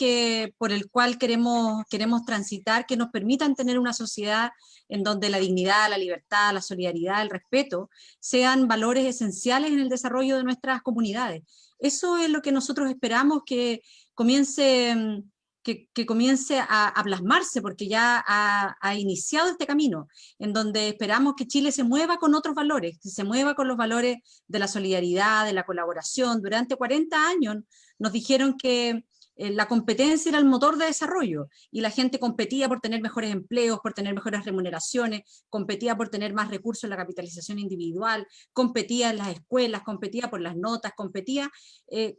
por el cual queremos transitar, que nos permitan tener una sociedad en donde la dignidad, la libertad, la solidaridad, el respeto sean valores esenciales en el desarrollo de nuestras comunidades. Eso es lo que nosotros esperamos que comience a plasmarse, porque ya ha iniciado este camino, en donde esperamos que Chile se mueva con otros valores, que se mueva con los valores de la solidaridad, de la colaboración. Durante 40 años nos dijeron que la competencia era el motor de desarrollo, y la gente competía por tener mejores empleos, por tener mejores remuneraciones, competía por tener más recursos en la capitalización individual, competía en las escuelas, competía por las notas, competía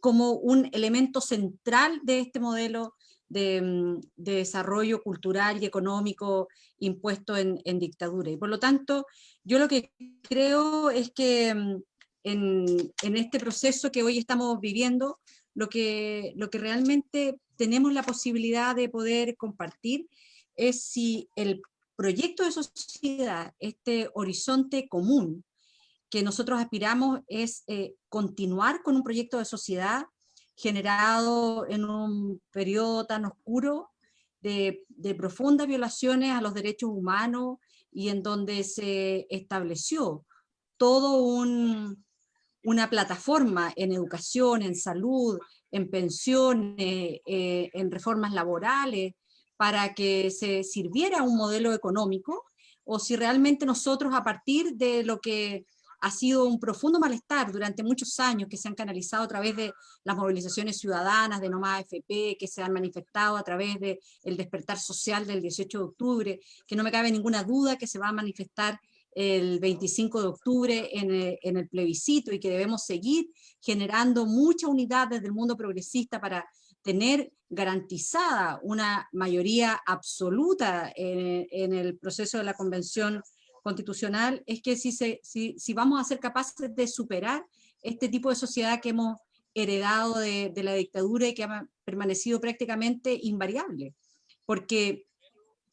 como un elemento central de este modelo de desarrollo cultural y económico impuesto en dictadura. Y por lo tanto, yo lo que creo es que en este proceso que hoy estamos viviendo, lo que realmente tenemos la posibilidad de poder compartir es si el proyecto de sociedad, este horizonte común que nosotros aspiramos, es continuar con un proyecto de sociedad generado en un periodo tan oscuro de profundas violaciones a los derechos humanos, y en donde se estableció todo una plataforma en educación, en salud, en pensiones, en reformas laborales, para que se sirviera un modelo económico, o si realmente nosotros, a partir de lo que ha sido un profundo malestar durante muchos años, que se han canalizado a través de las movilizaciones ciudadanas de No Más AFP, que se han manifestado a través del despertar social del 18 de octubre, que no me cabe ninguna duda que se va a manifestar el 25 de octubre en el plebiscito, y que debemos seguir generando mucha unidad desde el mundo progresista para tener garantizada una mayoría absoluta en el proceso de la Convención Constitucional. Es que si vamos a ser capaces de superar este tipo de sociedad que hemos heredado de la dictadura, y que ha permanecido prácticamente invariable, porque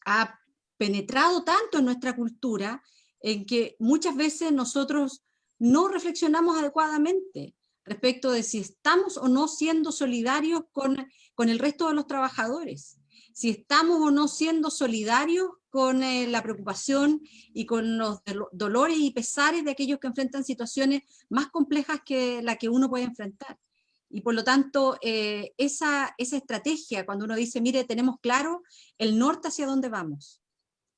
ha penetrado tanto en nuestra cultura, en que muchas veces nosotros no reflexionamos adecuadamente respecto de si estamos o no siendo solidarios con el resto de los trabajadores, si estamos o no siendo solidarios con la preocupación y con los dolores y pesares de aquellos que enfrentan situaciones más complejas que la que uno puede enfrentar. Y por lo tanto, esa estrategia, cuando uno dice, mire, tenemos claro el norte hacia dónde vamos,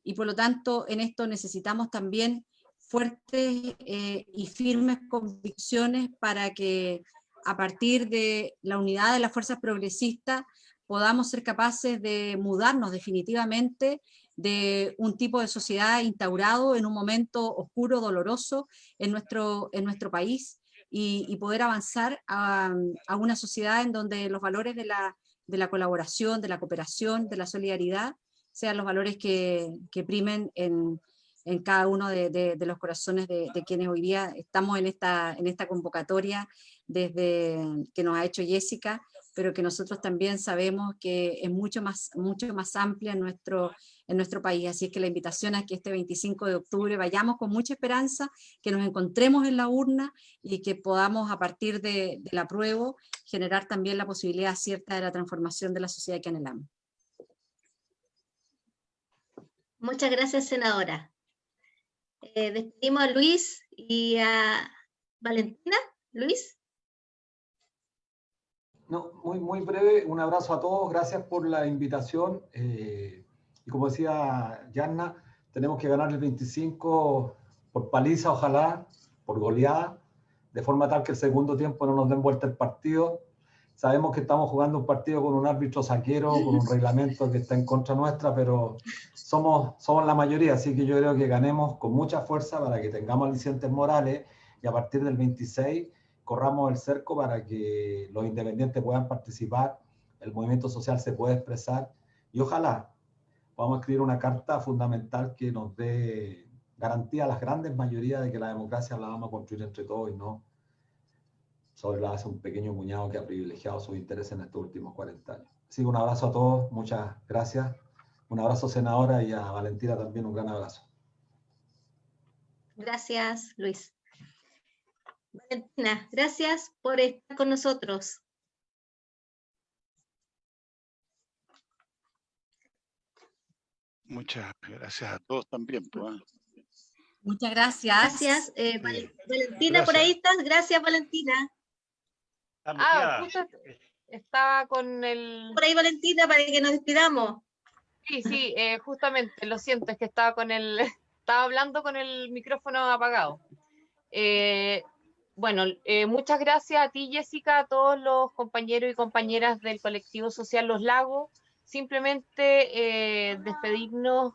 y por lo tanto en esto necesitamos también fuertes y firmes convicciones para que a partir de la unidad de las fuerzas progresistas podamos ser capaces de mudarnos definitivamente de un tipo de sociedad instaurado en un momento oscuro, doloroso en nuestro país, y poder avanzar a una sociedad en donde los valores de la colaboración, de la cooperación, de la solidaridad, sean los valores que primen en cada uno de los corazones de quienes hoy día estamos en esta convocatoria desde que nos ha hecho Jessica, pero que nosotros también sabemos que es mucho más amplia en nuestro país. Así es que la invitación es que este 25 de octubre vayamos con mucha esperanza, que nos encontremos en la urna y que podamos, a partir del apruebo, generar también la posibilidad cierta de la transformación de la sociedad que anhelamos. Muchas gracias, senadora. Despedimos a Luis y a Valentina. Luis. No, muy breve, un abrazo a todos, gracias por la invitación. Y como decía Yanna, tenemos que ganar el 25 por paliza, ojalá, por goleada, de forma tal que el segundo tiempo no nos den vuelta el partido. Sabemos que estamos jugando un partido con un árbitro saquero, con un reglamento que está en contra nuestra, pero somos la mayoría, así que yo creo que ganemos con mucha fuerza para que tengamos alicientes morales y a partir del 26 corramos el cerco para que los independientes puedan participar, el movimiento social se pueda expresar y ojalá podamos escribir una carta fundamental que nos dé garantía a las grandes mayorías de que la democracia la vamos a construir entre todos y no sobre la base de un pequeño puñado que ha privilegiado sus intereses en estos últimos 40 años. Así que un abrazo a todos, muchas gracias. Un abrazo, senadora, y a Valentina también un gran abrazo. Gracias, Luis. Valentina, gracias por estar con nosotros. Muchas gracias a todos también. Pues. Muchas gracias. Gracias. Valentina, gracias. Por ahí estás. Gracias, Valentina. Justo estaba con el... Por ahí, Valentina, para que nos despidamos. Sí, justamente, lo siento, es que estaba hablando con el micrófono apagado. Bueno, muchas gracias a ti, Jessica, a todos los compañeros y compañeras del colectivo social Los Lagos. Simplemente despedirnos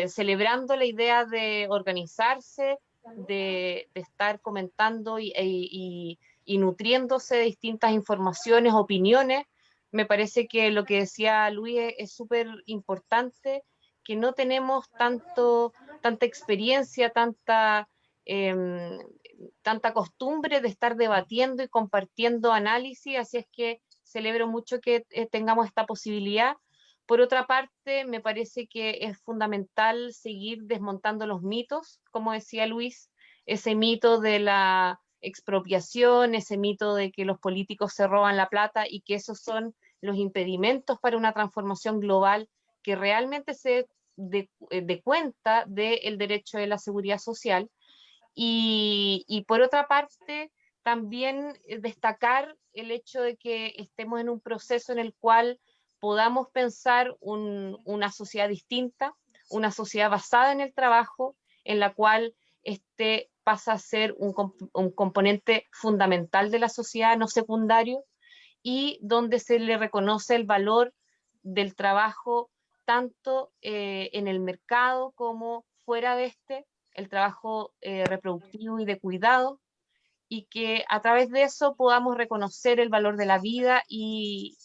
celebrando la idea de organizarse, de estar comentando y nutriéndose de distintas informaciones, opiniones. Me parece que lo que decía Luis es súper importante, que no tenemos tanta experiencia, tanta costumbre de estar debatiendo y compartiendo análisis, así es que celebro mucho que tengamos esta posibilidad. Por otra parte, me parece que es fundamental seguir desmontando los mitos, como decía Luis, ese mito de la expropiación, ese mito de que los políticos se roban la plata y que esos son los impedimentos para una transformación global que realmente se dé cuenta del derecho de la seguridad social. Y por otra parte, también destacar el hecho de que estemos en un proceso en el cual podamos pensar una sociedad distinta, una sociedad basada en el trabajo, en la cual pasa a ser un componente fundamental de la sociedad, no secundario, y donde se le reconoce el valor del trabajo tanto en el mercado como fuera de el trabajo reproductivo y de cuidado, y que a través de eso podamos reconocer el valor de la vida y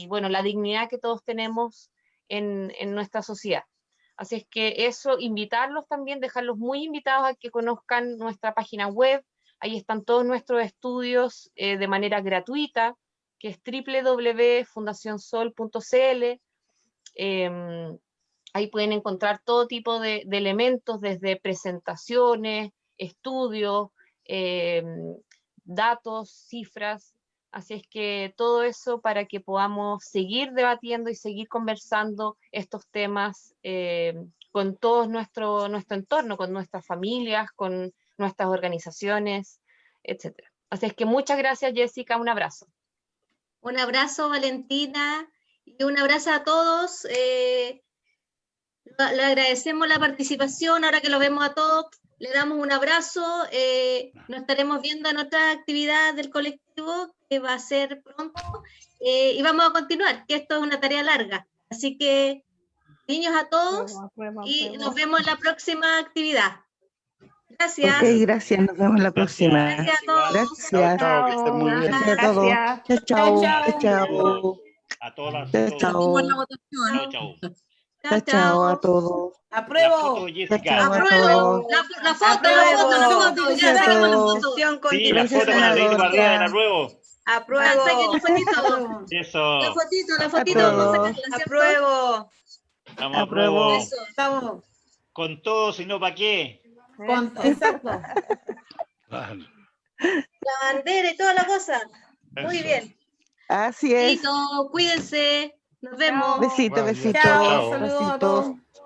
bueno, la dignidad que todos tenemos en nuestra sociedad. Así es que eso, invitarlos también, dejarlos muy invitados a que conozcan nuestra página web. Ahí están todos nuestros estudios de manera gratuita, que es www.fundacionsol.cl. Ahí pueden encontrar todo tipo de elementos, desde presentaciones, estudios, datos, cifras. Así es que todo eso para que podamos seguir debatiendo y seguir conversando estos temas con todo nuestro entorno, con nuestras familias, con nuestras organizaciones, etc. Así es que muchas gracias, Jessica, un abrazo. Un abrazo, Valentina, y un abrazo a todos. Le agradecemos la participación, ahora que lo vemos a todos, le damos un abrazo, nos estaremos viendo en otra actividad del colectivo, que va a ser pronto, y vamos a continuar, que esto es una tarea larga, así que Niños a todos y nos vemos en la próxima actividad. Gracias. Ok, gracias. Nos vemos la próxima. Gracias a todos. Gracias. Chao, chao, que estén muy bien. Gracias a todos. Gracias. Chao, chao. Chao, Chao, A todas chao. las Chao, Seguimos la chao. votación. Chao, chao. Chao, chao a todos. La Apruebo. foto, Chao, Jessica. chao a Apruebo. todos. La foto, Apruebo. la foto. Ya Gracias a sacamos la todos. foto. Sí, la Gracias, foto con el dedito para arriba del senadora. apruebo. Apruebo. Saquen la fotito. Eso. La fotito, vamos a sacarla, ¿cierto? Apruebo. Vamos, Apruebo. apruebo. Eso. Estamos. Con todo, si no, ¿para qué? Exacto. Claro. La bandera y toda la cosa. Muy Eso. bien. Así es. Listo, cuídense. Nos vemos. Besito, Vale, besito. chao, Chao. Saludos a Besitos. todos.